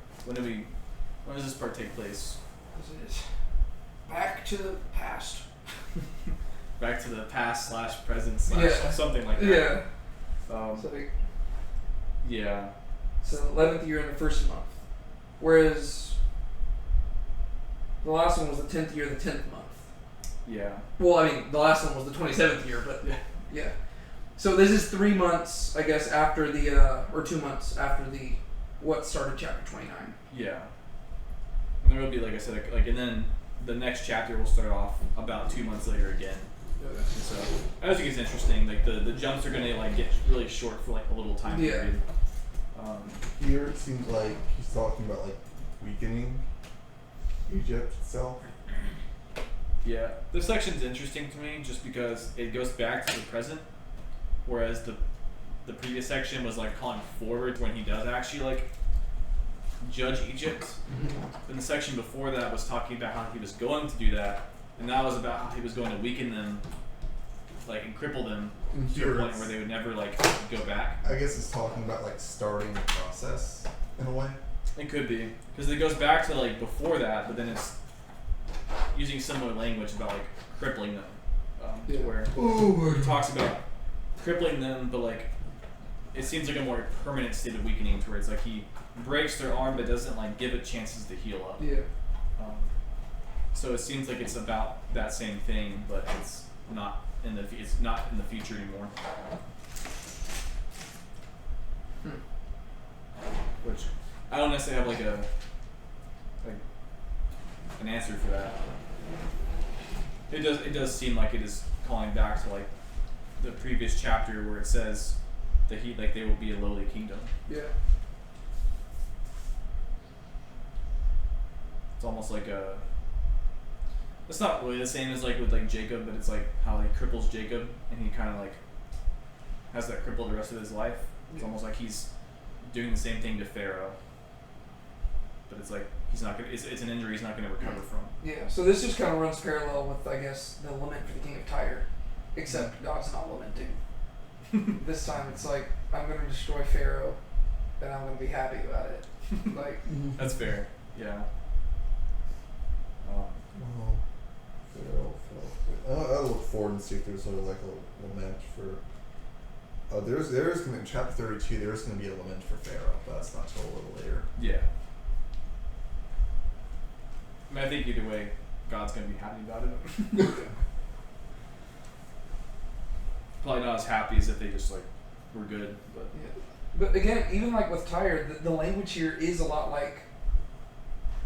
take place? This is back to the past. Back to the past / present / Yeah. something like that. Yeah. So, yeah. So 11th year in the 1st month, whereas the last one was the 10th year, the 10th month. Yeah. Well, I mean, the last one was the 27th year, but yeah. So this is 3 months, I guess, after or 2 months after what started chapter 29. Yeah. And there will be, like I said, and then the next chapter will start off about 2 months later again. Okay. And so I just think it's interesting. Like the jumps are gonna get really short for a little time period. Here it seems like he's talking about weakening Egypt itself. Yeah, this section's interesting to me just because it goes back to the present, whereas the previous section was calling forward when he does actually judge Egypt. Then the section before that was talking about how he was going to do that, and that was about how he was going to weaken them, and cripple them to a point where they would never go back. I guess it's talking about starting the process in a way. It could be because it goes back to before that, but then it's using similar language about like crippling them, to Yeah. where he talks about crippling them, but like it seems like a more permanent state of weakening, to where it's like he breaks their arm but doesn't like give it chances to heal up. Yeah. So it seems like it's about that same thing, but it's not in the future anymore. Which I don't necessarily have an answer for that. It does seem like it is calling back to like the previous chapter where it says that they will be a lowly kingdom. Yeah. It's almost like it's not really the same as like with like Jacob, but it's like how he cripples Jacob and he kind of like has that cripple the rest of his life. It's almost like he's doing the same thing to Pharaoh, but it's like he's not gonna. It's an injury he's not going to recover from. Yeah. So this just kind of runs parallel with, I guess, the lament for the king of Tyre, except God's not lamenting. This time it's like, I'm going to destroy Pharaoh, and I'm going to be happy about it. Like, That's fair. Yeah. I'll look forward and see if there's sort of like a lament for. There's going to, in chapter 32. There's going to be a lament for Pharaoh, but that's not till a little later. Yeah. I mean, I think either way, God's going to be happy about it. Probably not as happy as if they just like were good, but yeah. But again, even like with Tyre, the language here is a lot like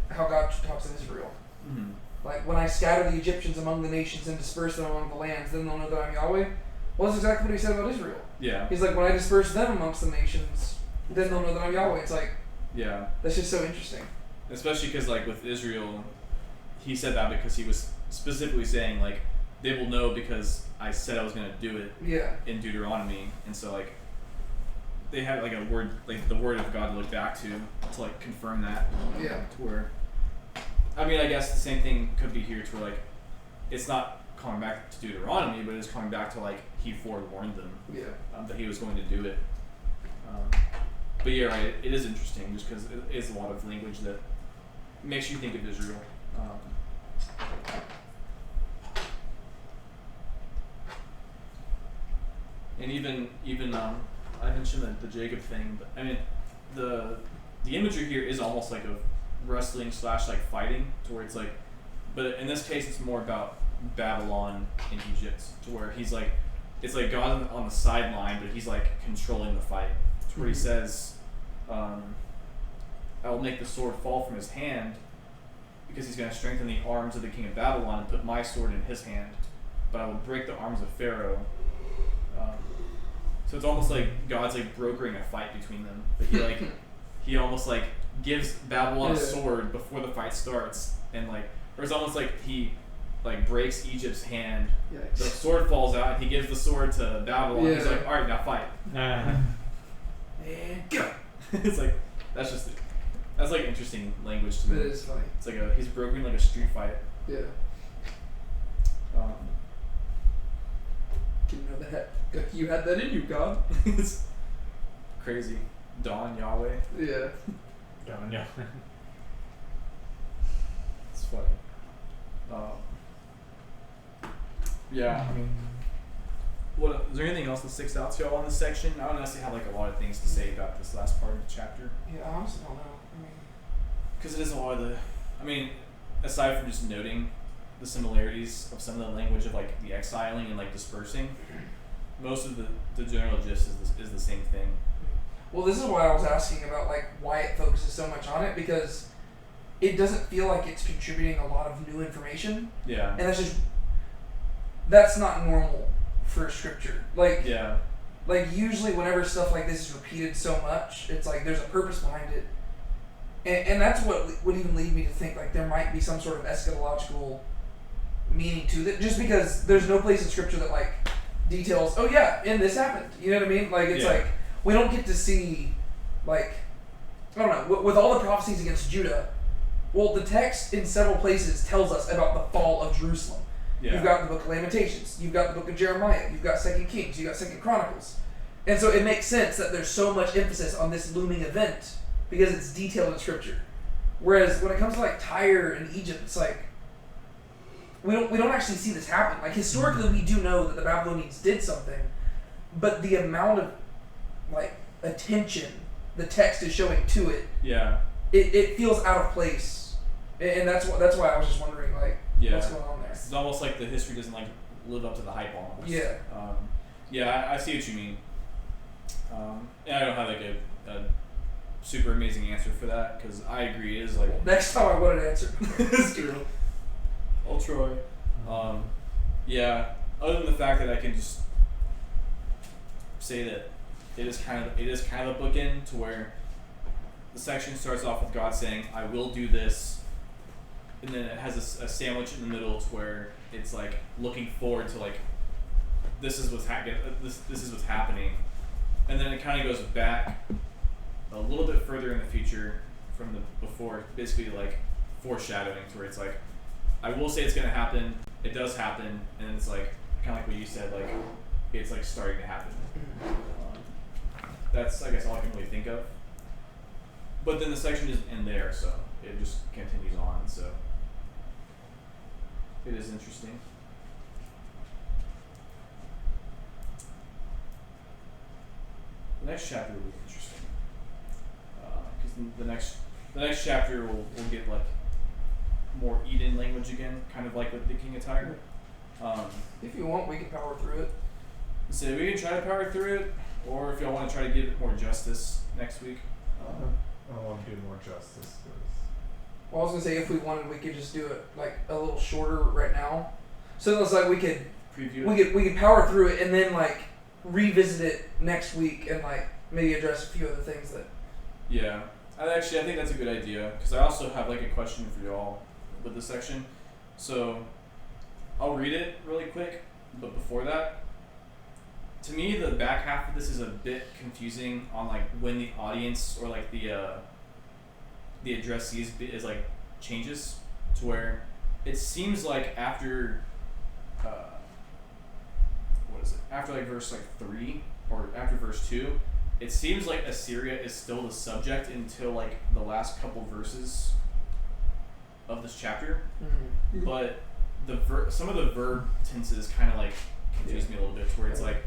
how God talks to Israel. mm-hmm. Like, when I scatter the Egyptians among the nations and disperse them among the lands, then they'll know that I'm Yahweh. Well, that's exactly what he said about Israel. Yeah. He's like, when I disperse them amongst the nations, then they'll know that I'm Yahweh. It's like, Yeah. that's just so interesting. Especially because like with Israel, he said that because he was specifically saying like they will know because I said I was going to do it Yeah. in Deuteronomy, and so like they had like a word, like the word of God to look back to like confirm that. Yeah. To where, I mean, I guess the same thing could be here to where like it's not coming back to Deuteronomy, but it's coming back to like he forewarned them Yeah. that he was going to do it. But yeah, right. It is interesting just because it is a lot of language that makes you think of Israel. And even I mentioned the Jacob thing, but I mean the imagery here is almost like of wrestling / like fighting, to where it's like, but in this case it's more about Babylon and Egypt, to where he's like, it's like God on the sideline, but he's like controlling the fight. To where he says, I will make the sword fall from his hand, because he's going to strengthen the arms of the king of Babylon and put my sword in his hand, but I will break the arms of Pharaoh. So it's almost like God's like brokering a fight between them, but he almost like gives Babylon a sword before the fight starts, and like, or it's almost like he like breaks Egypt's hand. Yikes. The sword falls out, and he gives the sword to Babylon. He's like, all right, now fight. And go. It's like that's like interesting language to me. It is funny. It's like he's brokering like a street fight. Yeah. Didn't know that. You had that in you, God. It's crazy. Dawn Yahweh. Yeah. Yeah. It's funny. Yeah, I mean, what is there anything else that sticks out to y'all in this section? I don't necessarily have like a lot of things to say about this last part of the chapter, Yeah, I honestly don't know. I mean, because it is a lot of the. I mean, aside from just noting the similarities of some of the language of like the exiling and like dispersing, most of the general gist is the same thing. well, this is why I was asking about like why it focuses so much on it, because it doesn't feel like it's contributing a lot of new information, Yeah. and that's not normal for scripture. Like, Yeah. like usually whenever stuff like this is repeated so much, it's like there's a purpose behind it, and that's what would even lead me to think like there might be some sort of eschatological meaning to it, just because there's no place in scripture that like details, oh yeah, and this happened. You know what I mean? Like it's Yeah. like we don't get to see, like, I don't know, with all the prophecies against Judah. Well, the text in several places tells us about the fall of Jerusalem. Yeah. You've got the book of Lamentations. You've got the book of Jeremiah. You've got 2 Kings. You've got 2 Chronicles. And so it makes sense that there's so much emphasis on this looming event because it's detailed in Scripture. Whereas when it comes to like Tyre and Egypt, it's like, we don't actually see this happen. Like historically, we do know that the Babylonians did something, but the amount of like attention the text is showing to it, Yeah. it feels out of place, and that's why I was just wondering like what's going on there. It's almost like the history doesn't like live up to the hype almost. Yeah. Yeah, I see what you mean. And I don't have like a super amazing answer for that because I agree it is like. Next time I want an answer. It's true. Oh, Troy. Yeah. Other than the fact that I can just say that it is kind of a bookend to where the section starts off with God saying, "I will do this," and then it has a sandwich in the middle to where it's like looking forward to like this is what's this is what's happening, and then it kind of goes back a little bit further in the future from the before, basically like foreshadowing to where it's like, I will say it's gonna happen, it does happen, and it's like kind of like what you said, like it's like starting to happen. That's I guess all I can really think of. But then the section doesn't end there, so it just continues on. So it is interesting. The next chapter will be interesting because the next chapter will get like more Eden language again, kind of like with the King of Tyre. If you want, we can power through it. So we can try to power through it, or if y'all want to try to give it more justice next week. I want to do more justice. Well, I was gonna say if we wanted, we could just do it like a little shorter right now. So it's like we could Preview it. we could power through it and then like revisit it next week and like maybe address a few other things that. Yeah, I think that's a good idea because I also have like a question for y'all with this section. So I'll read it really quick, but before that, to me the back half of this is a bit confusing on like when the audience or like the addressees is like changes to where it seems like after after like verse like 3 or after verse 2, it seems like Assyria is still the subject until like the last couple verses of this chapter. Mm-hmm. But some of the verb tenses kind of like confuse me a little bit to where it's like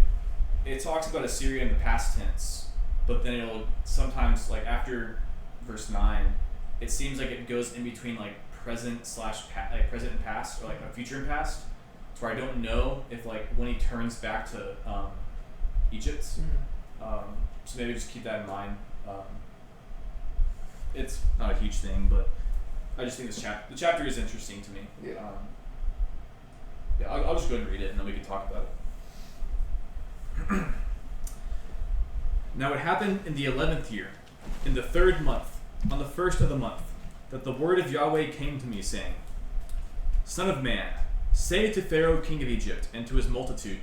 it talks about Assyria in the past tense, but then it'll sometimes like after verse 9 it seems like it goes in between like present and past, or like a future and past, to where I don't know if like when he turns back to Egypt. Mm-hmm. So maybe just keep that in mind. It's not a huge thing, but I just think the chapter is interesting to me. Yeah. Yeah, I'll just go ahead and read it, and then we can talk about it. Now it happened in the 11th year, in the 3rd month, on the 1st of the month, that the word of Yahweh came to me, saying, Son of man, say to Pharaoh king of Egypt, and to his multitude,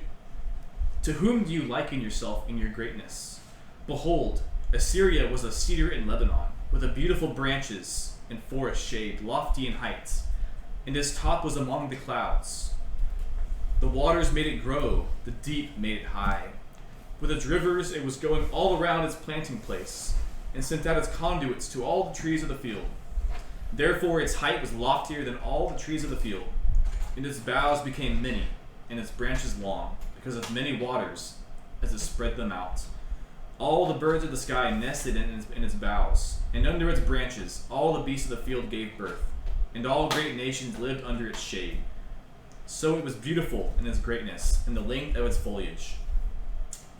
To whom do you liken yourself in your greatness? Behold, Assyria was a cedar in Lebanon, with a beautiful branches and forest shade, lofty in height, and its top was among the clouds. The waters made it grow, the deep made it high. With its rivers it was going all around its planting place, and sent out its conduits to all the trees of the field. Therefore its height was loftier than all the trees of the field, and its boughs became many, and its branches long, because of many waters, as it spread them out. All the birds of the sky nested in its boughs, and under its branches all the beasts of the field gave birth, and all great nations lived under its shade. So it was beautiful in its greatness, and the length of its foliage.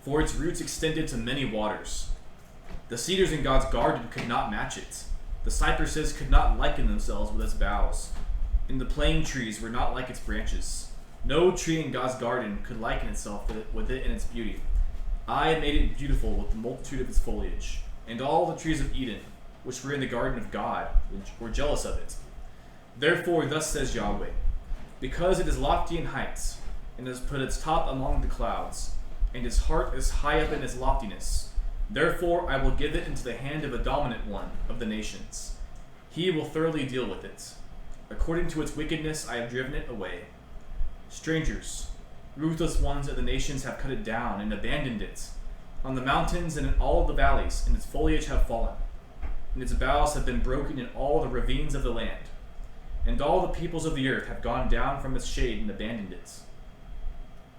For its roots extended to many waters. The cedars in God's garden could not match it. The cypresses could not liken themselves with its boughs, and the plane trees were not like its branches. No tree in God's garden could liken itself with it in its beauty. I made it beautiful with the multitude of its foliage, and all the trees of Eden, which were in the garden of God, were jealous of it. Therefore thus says Yahweh, because it is lofty in height, and has put its top among the clouds, and its heart is high up in its loftiness, therefore I will give it into the hand of a dominant one of the nations. He will thoroughly deal with it. According to its wickedness I have driven it away. Strangers, ruthless ones of the nations have cut it down and abandoned it. On the mountains and in all the valleys, and its foliage have fallen, and its boughs have been broken in all the ravines of the land. and all the peoples of the earth have gone down from its shade and abandoned it.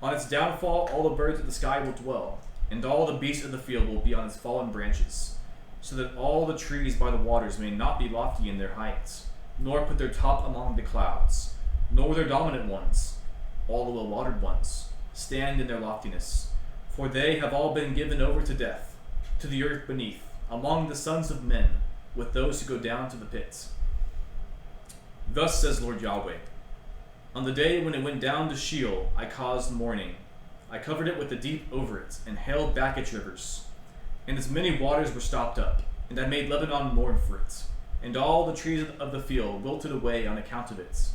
On its downfall, all the birds of the sky will dwell, and all the beasts of the field will be on its fallen branches, so that all the trees by the waters may not be lofty in their heights, nor put their top among the clouds, nor their dominant ones, all the well-watered ones, stand in their loftiness, for they have all been given over to death, to the earth beneath, among the sons of men, with those who go down to the pits. Thus says Lord Yahweh, on the day when it went down to Sheol, I caused mourning. I covered it with the deep over it, and held back its rivers. And its many waters were stopped up, and I made Lebanon mourn for it, and all the trees of the field wilted away on account of it.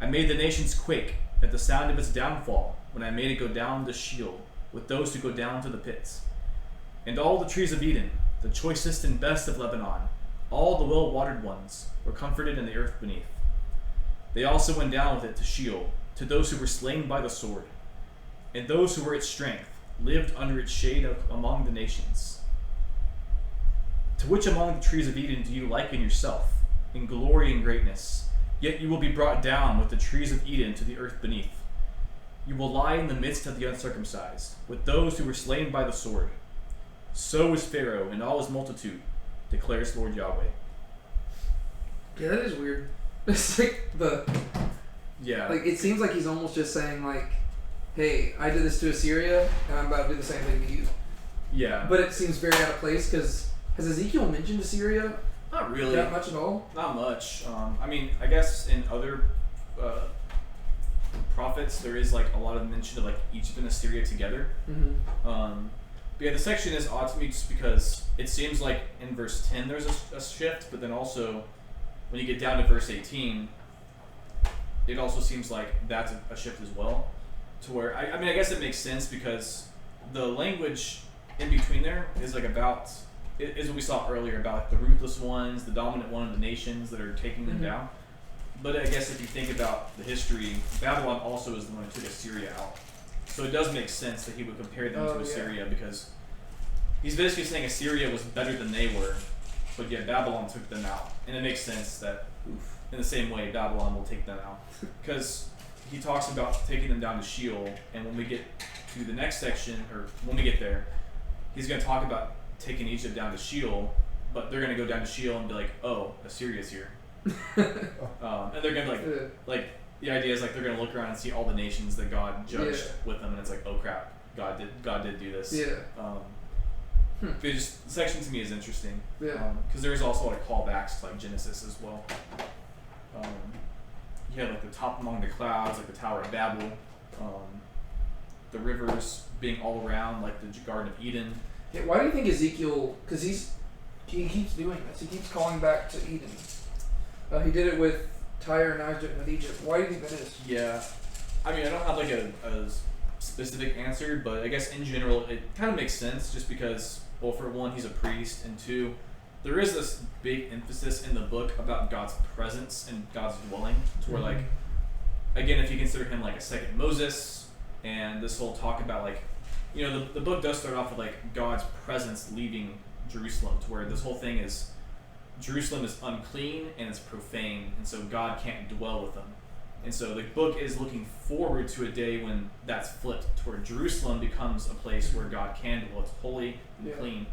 I made the nations quake at the sound of its downfall, when I made it go down to Sheol, with those who go down to the pits. And all the trees of Eden, the choicest and best of Lebanon, all the well-watered ones, were comforted in the earth beneath. They also went down with it to Sheol, to those who were slain by the sword. And those who were its strength lived under its shade among the nations. To which among the trees of Eden do you liken yourself, in glory and greatness? Yet you will be brought down with the trees of Eden to the earth beneath. You will lie in the midst of the uncircumcised, with those who were slain by the sword. So is Pharaoh and all his multitude, declares Lord Yahweh. Yeah, that is weird. It's like Yeah. like it seems like he's almost just saying like, hey, I did this to Assyria, and I'm about to do the same thing to you. Yeah. But it seems very out of place because has Ezekiel mentioned Assyria Not really. that much at all? Not much. I mean, I guess in other prophets, there is like a lot of mention of like Egypt and Assyria together. Mm-hmm. But yeah, the section is odd to me just because it seems like in verse 10 there's a shift, but then also when you get down to verse 18, it also seems like that's a shift as well. To where, I mean, I guess it makes sense because the language in between there is like about, is what we saw earlier about like the ruthless ones, the dominant one of the nations that are taking them Mm-hmm. down. But I guess if you think about the history, Babylon also is the one who took Assyria out. So it does make sense that he would compare them to Assyria because he's basically saying Assyria was better than they were, but yet Babylon took them out. And it makes sense that in the same way Babylon will take them out. Because he talks about taking them down to Sheol, and when we get to the next section, or when we get there, he's going to talk about taking Egypt down to Sheol, but they're going to go down to Sheol and be like, oh, Assyria's here. And they're going to be like, the idea is like they're going to look around and see all the nations that God judged with them, and it's like, oh crap, God did do this. Yeah. But the section to me is interesting. Yeah. Because there's also like callbacks to like Genesis as well. You have like the top among the clouds, like the Tower of Babel, the rivers being all around, like the Garden of Eden. Yeah, why do you think Ezekiel? Because he keeps doing this. He keeps calling back to Eden. He did it with Tyre and now he's doing it with Egypt. Why do you think that is? Yeah, I mean, I don't have like a specific answer, but I guess in general it kind of makes sense just because, well, for one, he's a priest, and two, there is this big emphasis in the book about God's presence and God's dwelling, to where like, again, if you consider him like a second Moses, and this whole talk about like, you know, the book does start off with like God's presence leaving Jerusalem, to where this whole thing is Jerusalem is unclean and it's profane, and so God can't dwell with them. And so the book is looking forward to a day when that's flipped, to where Jerusalem becomes a place where God can dwell. It's holy and clean.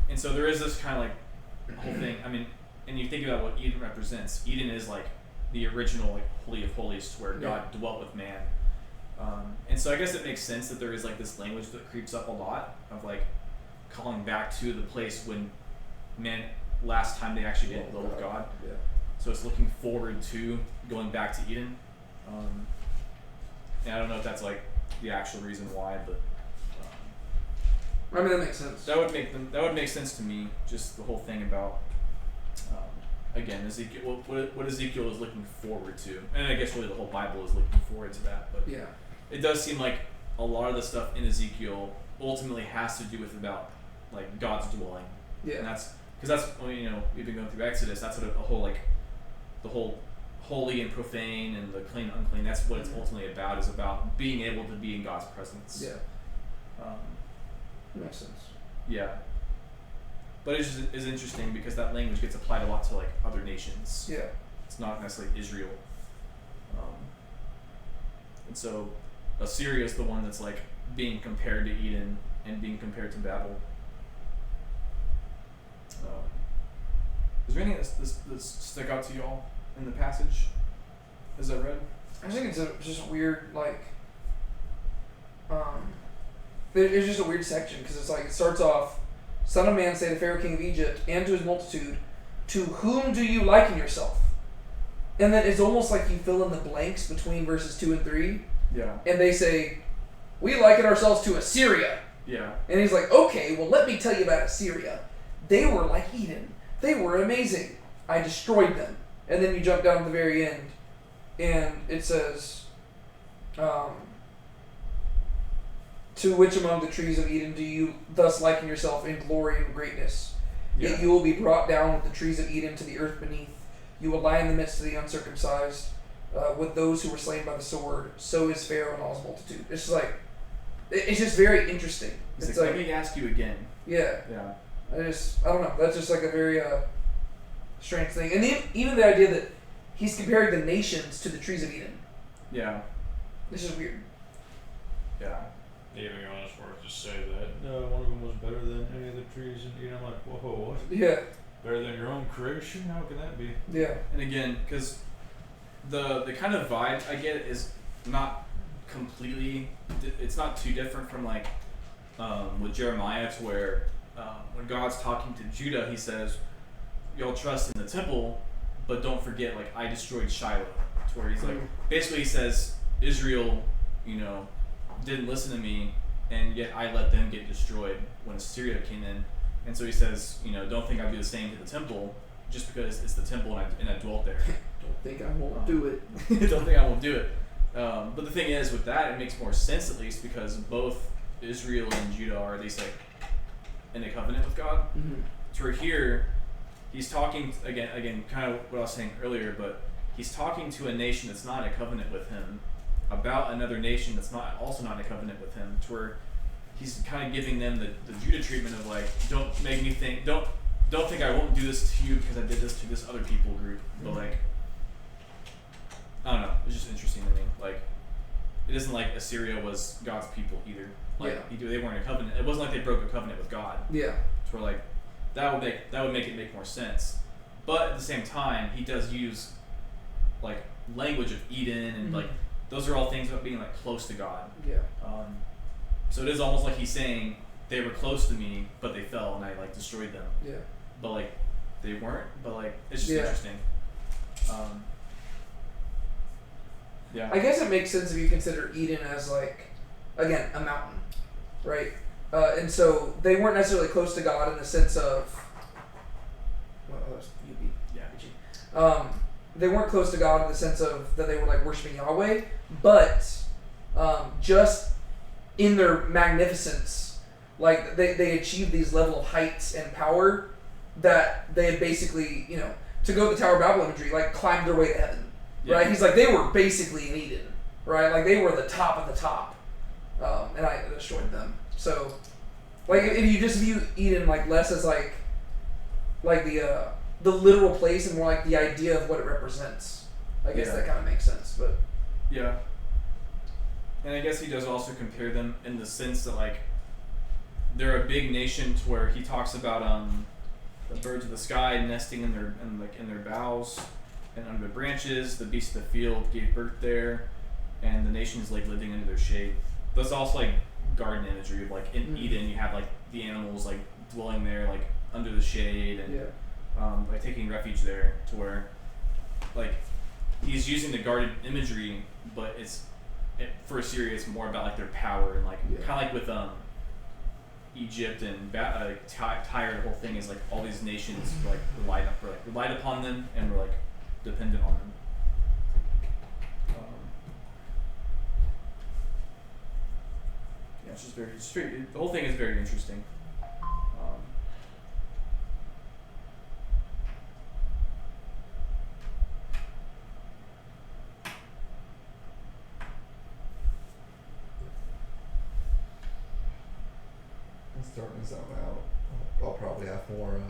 And so there is this kind of like whole thing. I mean, and you think about what Eden represents. Eden is like the original like Holy of Holies, to where God dwelt with man. And so I guess it makes sense that there is like this language that creeps up a lot of like calling back to the place when man last time they actually did the will of God. Yeah. So it's looking forward to going back to Eden. And I don't know if that's like the actual reason why, but I mean, that makes sense. that would make sense to me. Just the whole thing about again Ezekiel, what Ezekiel is looking forward to, and I guess really the whole Bible is looking forward to that. But Yeah. it does seem like a lot of the stuff in Ezekiel ultimately has to do with about like God's dwelling. And Yeah. that's because that's, you know, we've been going through Exodus. That's what a whole like the whole holy and profane and the clean and unclean. That's what it's ultimately about. Is about being able to be in God's presence. Yeah. Um, Makes sense. yeah. But it is interesting because that language gets applied a lot to like other nations. Yeah. It's not necessarily Israel. And so Assyria is the one that's like being compared to Eden and being compared to Babel. Is there anything that's stuck out to y'all in the passage as I read? I think it's just a weird, like, it's just a weird section, because it's like, it starts off, Son of man, say to Pharaoh king of Egypt, and to his multitude, to whom do you liken yourself? And then it's almost like you fill in the blanks between verses 2 and 3, Yeah. and they say, we liken ourselves to Assyria. Yeah. And he's like, okay, well, let me tell you about Assyria. They were like Eden. They were amazing. I destroyed them. And then you jump down to the very end, and it says, to which among the trees of Eden do you thus liken yourself in glory and greatness? Yeah. Yet you will be brought down with the trees of Eden to the earth beneath. You will lie in the midst of the uncircumcised, with those who were slain by the sword. So is Pharaoh and all his multitude. It's just like, it's just very interesting. It's It's like, like, let me ask you again. yeah. Yeah. I don't know. That's just like a very strange thing. And even the idea that he's comparing the nations to the trees of Eden. Yeah. This is weird. Yeah. Even going as far as to say that one of them was better than any of the trees in Eden. I'm like, whoa, what? Yeah. Better than your own creation? How can that be? Yeah. And again, because the kind of vibe I get is not completely, it's not too different from like with Jeremiah, to where when God's talking to Judah, he says, y'all trust in the temple, but don't forget, like, I destroyed Shiloh. To where he's like, basically he says, Israel, didn't listen to me, and yet I let them get destroyed when Assyria came in. And so he says, don't think I'll do the same to the temple, just because it's the temple and I dwelt there. Don't think I won't do it. Don't think I won't do it. But the thing is, with that, it makes more sense, at least, because both Israel and Judah are at least like in a covenant with God. Mm-hmm. To where here, he's talking again, kind of what I was saying earlier, but he's talking to a nation that's not in a covenant with him about another nation that's also not in a covenant with him. To where he's kind of giving them the Judah treatment of like, don't make me think, don't think I won't do this to you because I did this to this other people group. But like, I don't know, it's just interesting to me. Like, it isn't like Assyria was God's people either. Like, they weren't a covenant. It wasn't like they broke a covenant with God. Yeah. To where like, that would make it make more sense. But at the same time, he does use like language of Eden and like, those are all things about being like close to God. Yeah. So it is almost like he's saying they were close to me, but they fell and I like destroyed them. Yeah. But like they weren't. But like it's just interesting. Yeah. I guess it makes sense if you consider Eden as like, again, a mountain, right? And so they weren't necessarily close to God in the sense of, well, that was Yeah. they weren't close to God in the sense of that they were like worshiping Yahweh, but just in their magnificence, like they achieved these level of heights and power that they had basically, to go to the Tower of Babel imagery, like climbed their way to heaven, right? He's like, they were basically in Eden, right? Like they were the top of the top, and I destroyed them. So, like if you just view Eden like less as like the literal place and more like the idea of what it represents. I guess that kind of makes sense, but yeah. And I guess he does also compare them in the sense that like they're a big nation, to where he talks about the birds of the sky nesting in their boughs and under the branches. The beasts of the field gave birth there, and the nations like living under their shade. That's also like garden imagery of like in Eden you have like the animals like dwelling there like under the shade and like taking refuge there, to where like he's using the garden imagery, but for Assyria it's more about like their power and like kind of like with Egypt and Tyre. The whole thing is like all these nations were, like relied upon them and were like dependent on them. Yeah, it's just very straight. The whole thing is very interesting. Starting to zone out. I'll probably have more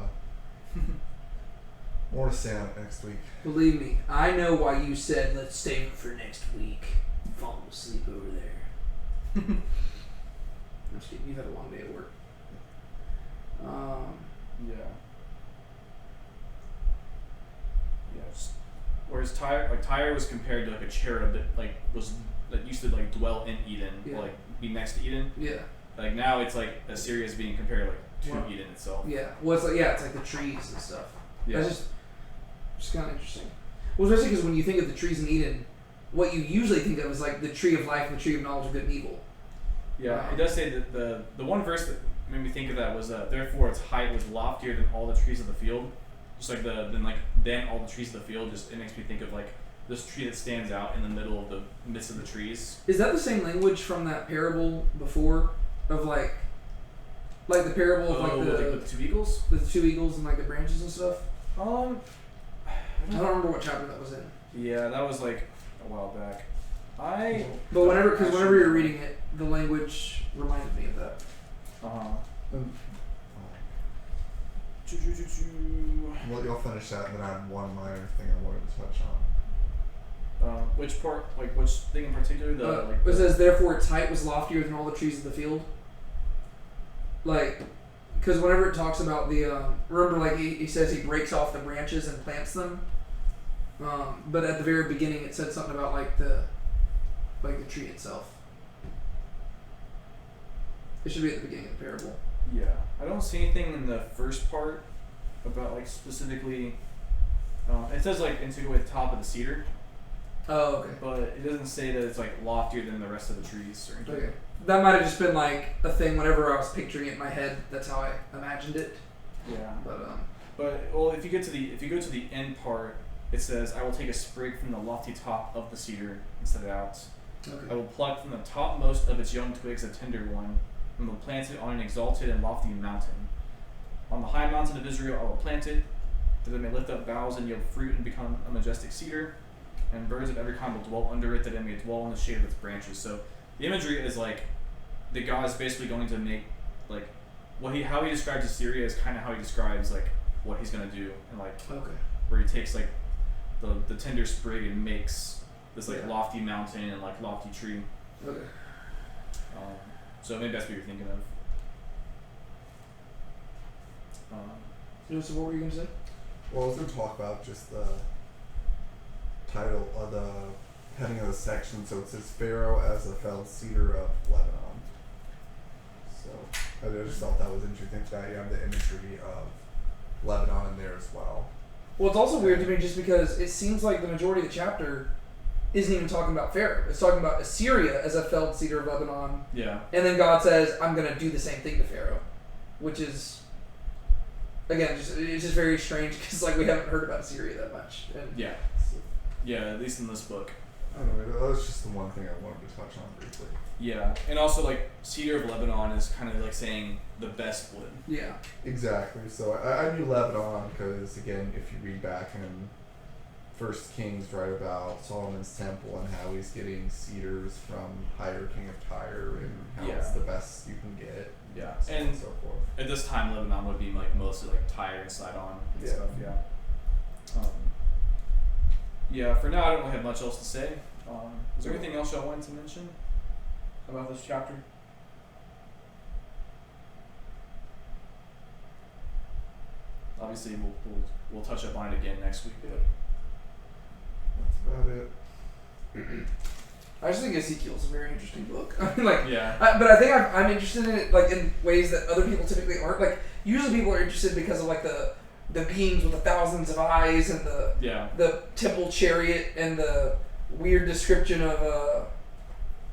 More to say on it next week. Believe me, I know why you said let's save it for next week. Fall asleep over there. I'm just kidding. You've had a long day at work. Yeah. Yeah. Whereas Tyre was compared to like a cherub that used to like dwell in Eden, Yeah. or like be next to Eden. Yeah. Like now it's like Assyria is being compared like to Wow. Eden itself. Yeah. Well, it's like the trees and stuff. Yeah. That's just kind of interesting. Well, especially because when you think of the trees in Eden, what you usually think of is like the tree of life and the tree of knowledge of good and evil. Yeah, Wow. it does say that the one verse that made me think of that was therefore its height was loftier than all the trees of the field. Just like then all the trees of the field. Just it makes me think of like this tree that stands out in the middle of the midst of the trees. Is that the same language from that parable before of like the parable of with the two eagles. the two eagles and like the branches and stuff? I I don't remember what chapter that was in. Yeah, that was like a while back. But whenever you're reading it, the language reminded me of that. Well, you'll finish that, and then I have one minor thing I wanted to touch on. Which part? Like which thing in particular? It says, therefore its height was loftier than all the trees of the field. Like, because whenever it talks about the, remember like he says he breaks off the branches and plants them. But at the very beginning it said something about like the tree itself. It should be at the beginning of the parable. Yeah, I don't see anything in the first part about like specifically. It says like into the top of the cedar. Oh, okay. But it doesn't say that it's like loftier than the rest of the trees or anything. Okay. That might have just been like a thing whenever I was picturing it in my head. That's how I imagined it. Yeah. But well, if you go to the end part, it says, "I will take a sprig from the lofty top of the cedar and set it out. I okay. will pluck from the topmost of its young twigs a tender one, and will plant it on an exalted and lofty mountain. On the high mountain of Israel I will plant it, that it may lift up boughs and yield fruit and become a majestic cedar, and birds of every kind will dwell under it, that it may dwell in the shade of its branches." So the imagery is like the God is basically going to make like how he describes Assyria is kind of how he describes like what he's gonna do, and like Okay. where he takes like the tender sprig and makes this like Yeah. lofty mountain and like lofty tree. Okay. So maybe that's what you're thinking of. So what were you gonna say? Well, I was going to talk about just the title of the heading of the section. So it says Pharaoh as a felled cedar of Lebanon. So I just thought that was interesting that you have the imagery of Lebanon in there as well. Well, it's also weird to me just because it seems like the majority of the chapter isn't even talking about Pharaoh. It's talking about Assyria as a felled cedar of Lebanon. Yeah. And then God says, I'm going to do the same thing to Pharaoh. Which is, again, it's just very strange because like we haven't heard about Assyria that much. And Yeah. Yeah, at least in this book. I don't know, that was just the one thing I wanted to touch on briefly. Yeah, and also like cedar of Lebanon is kind of like saying the best wood. Yeah. Exactly. So I knew Lebanon because, again, if you read back in First Kings, write about Solomon's temple and how he's getting cedars from Hire, king of Tyre, and how it's Yeah. the best you can get. Yeah, So on and and so forth. at this time Lebanon would be like mostly like Tyre and Sidon and Yeah. stuff. Yeah. Yeah. For now, I don't really have much else to say. Is there anything else y'all wanted to mention about this chapter? Obviously, we'll touch up on it again next week. That's about it. I just think Ezekiel's a very interesting book. I mean, like, Yeah. but I think I'm interested in it like in ways that other people typically aren't. Like, usually people are interested because of like the beings with the thousands of eyes and the temple chariot and the weird description of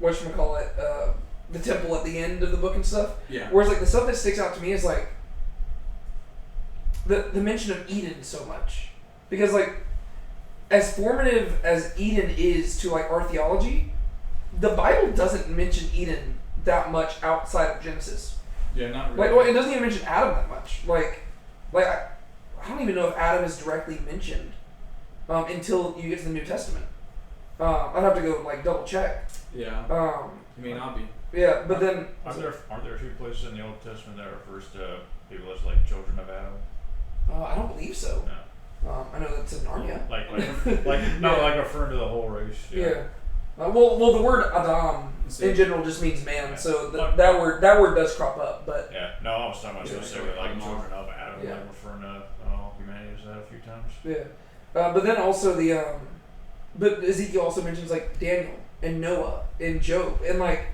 whatchamacallit, the temple at the end of the book and stuff. Yeah. Whereas like the stuff that sticks out to me is like the mention of Eden so much. Because like as formative as Eden is to like our theology, the Bible doesn't mention Eden that much outside of Genesis. Yeah, not Like, really. well, it doesn't even mention Adam that much. Like I don't even know if Adam is directly mentioned until you get to the New Testament. I'd have to go like double check. Yeah. It may not be. Yeah, but then Aren't there a few places in the Old Testament that refers to people as like children of Adam? I don't believe so. No. I know that's in Narnia. Like Yeah. like referring to the whole race. Yeah. Well, the word Adam in general just means man, so that word does crop up, but Yeah. No, I was talking about specifically like Adam. children of Adam, Yeah. like referring to humanity as that a few times. yeah. But then also but Ezekiel also mentions like Daniel and Noah and Job, and like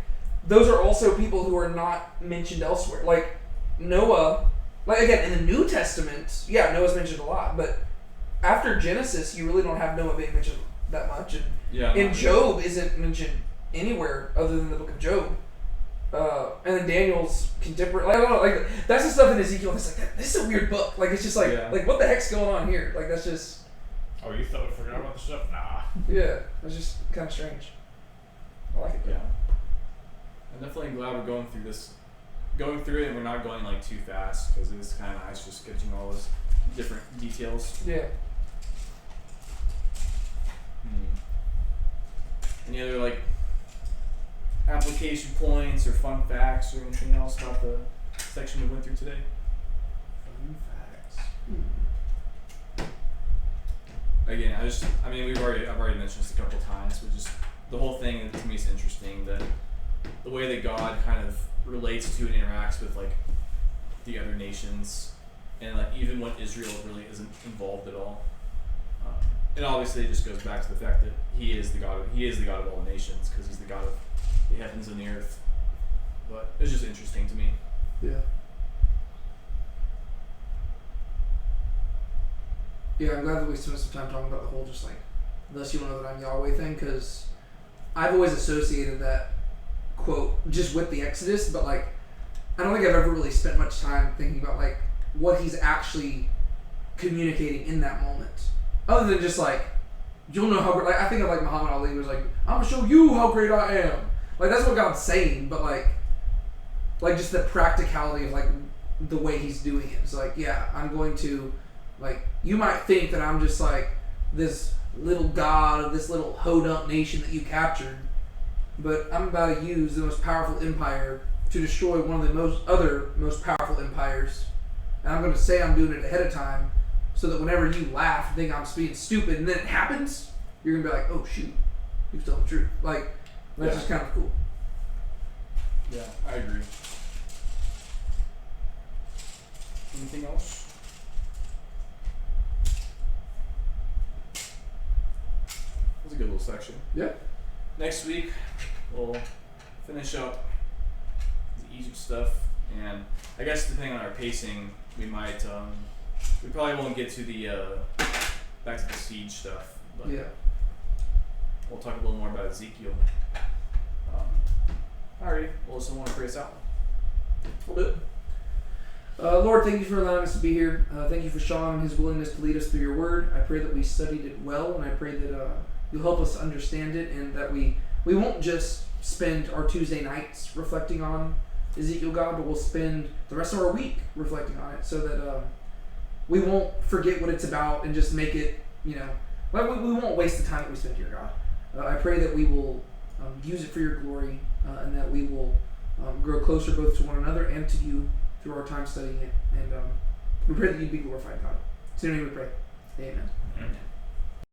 those are also people who are not mentioned elsewhere. Like Noah, like again in the New Testament, yeah, Noah's mentioned a lot, but after Genesis, you really don't have Noah being mentioned that much, and Yeah. Job isn't mentioned anywhere other than the book of Job. And then Daniel's contemporary, like, I don't know, like that's the stuff in Ezekiel that's like this is a weird book. Like it's just like Yeah. like what the heck's going on here? Like that's just Oh, you thought we forgot about the stuff? Nah. yeah, that's just kind of strange. I like it. Yeah. I'm definitely glad we're going through it, and we're not going like too fast because it's kind of nice just getting all those different details. Yeah. Any other like application points or fun facts or anything else about the section we went through today? Fun facts. Again, I've already mentioned this a couple times, but just the whole thing to me is interesting. The way that God kind of relates to and interacts with like the other nations, and like even when Israel really isn't involved at all. And obviously, it just goes back to the fact that He is the God of all nations, because He's the God of the heavens and the earth. But it's just interesting to me. Yeah. Yeah, I'm glad that we spent some time talking about the whole just like, thus you will know that I'm Yahweh thing, because I've always associated that quote just with the Exodus, but like, I don't think I've ever really spent much time thinking about like what He's actually communicating in that moment. Other than just like, you'll know how great, like I think of like Muhammad Ali was like, I'm gonna show you how great I am. Like that's what God's saying, but like just the practicality of like the way He's doing it. It's like, yeah, I'm going to, like, you might think that I'm just like this little god of this little ho-dunk nation that you captured, but I'm about to use the most powerful empire to destroy one of the most powerful empires, and I'm going to say I'm doing it ahead of time, so that whenever you laugh and think I'm being stupid, and then it happens, you're gonna be like, oh shoot, he was telling the truth. Like that's just kind of cool. Yeah, I agree. Anything else? That was a good little section. Yeah. Next week, we'll finish up the Egypt stuff, and I guess depending on our pacing, we might, we probably won't get to the, back to the siege stuff, but Yeah. we'll talk a little more about Ezekiel. Alrighty, well, someone want to pray us out? We'll do it. Lord, thank you for allowing us to be here. Thank you for Sean and his willingness to lead us through your word. I pray that we studied it well, and I pray that you'll help us understand it, and that we won't just spend our Tuesday nights reflecting on Ezekiel, God, but we'll spend the rest of our week reflecting on it, so that we won't forget what it's about and just make it, like we won't waste the time that we spend here, God. I pray that we will use it for your glory, and that we will grow closer both to one another and to you through our time studying it. And we pray that you'd be glorified, God. In your name we pray. Amen. Amen.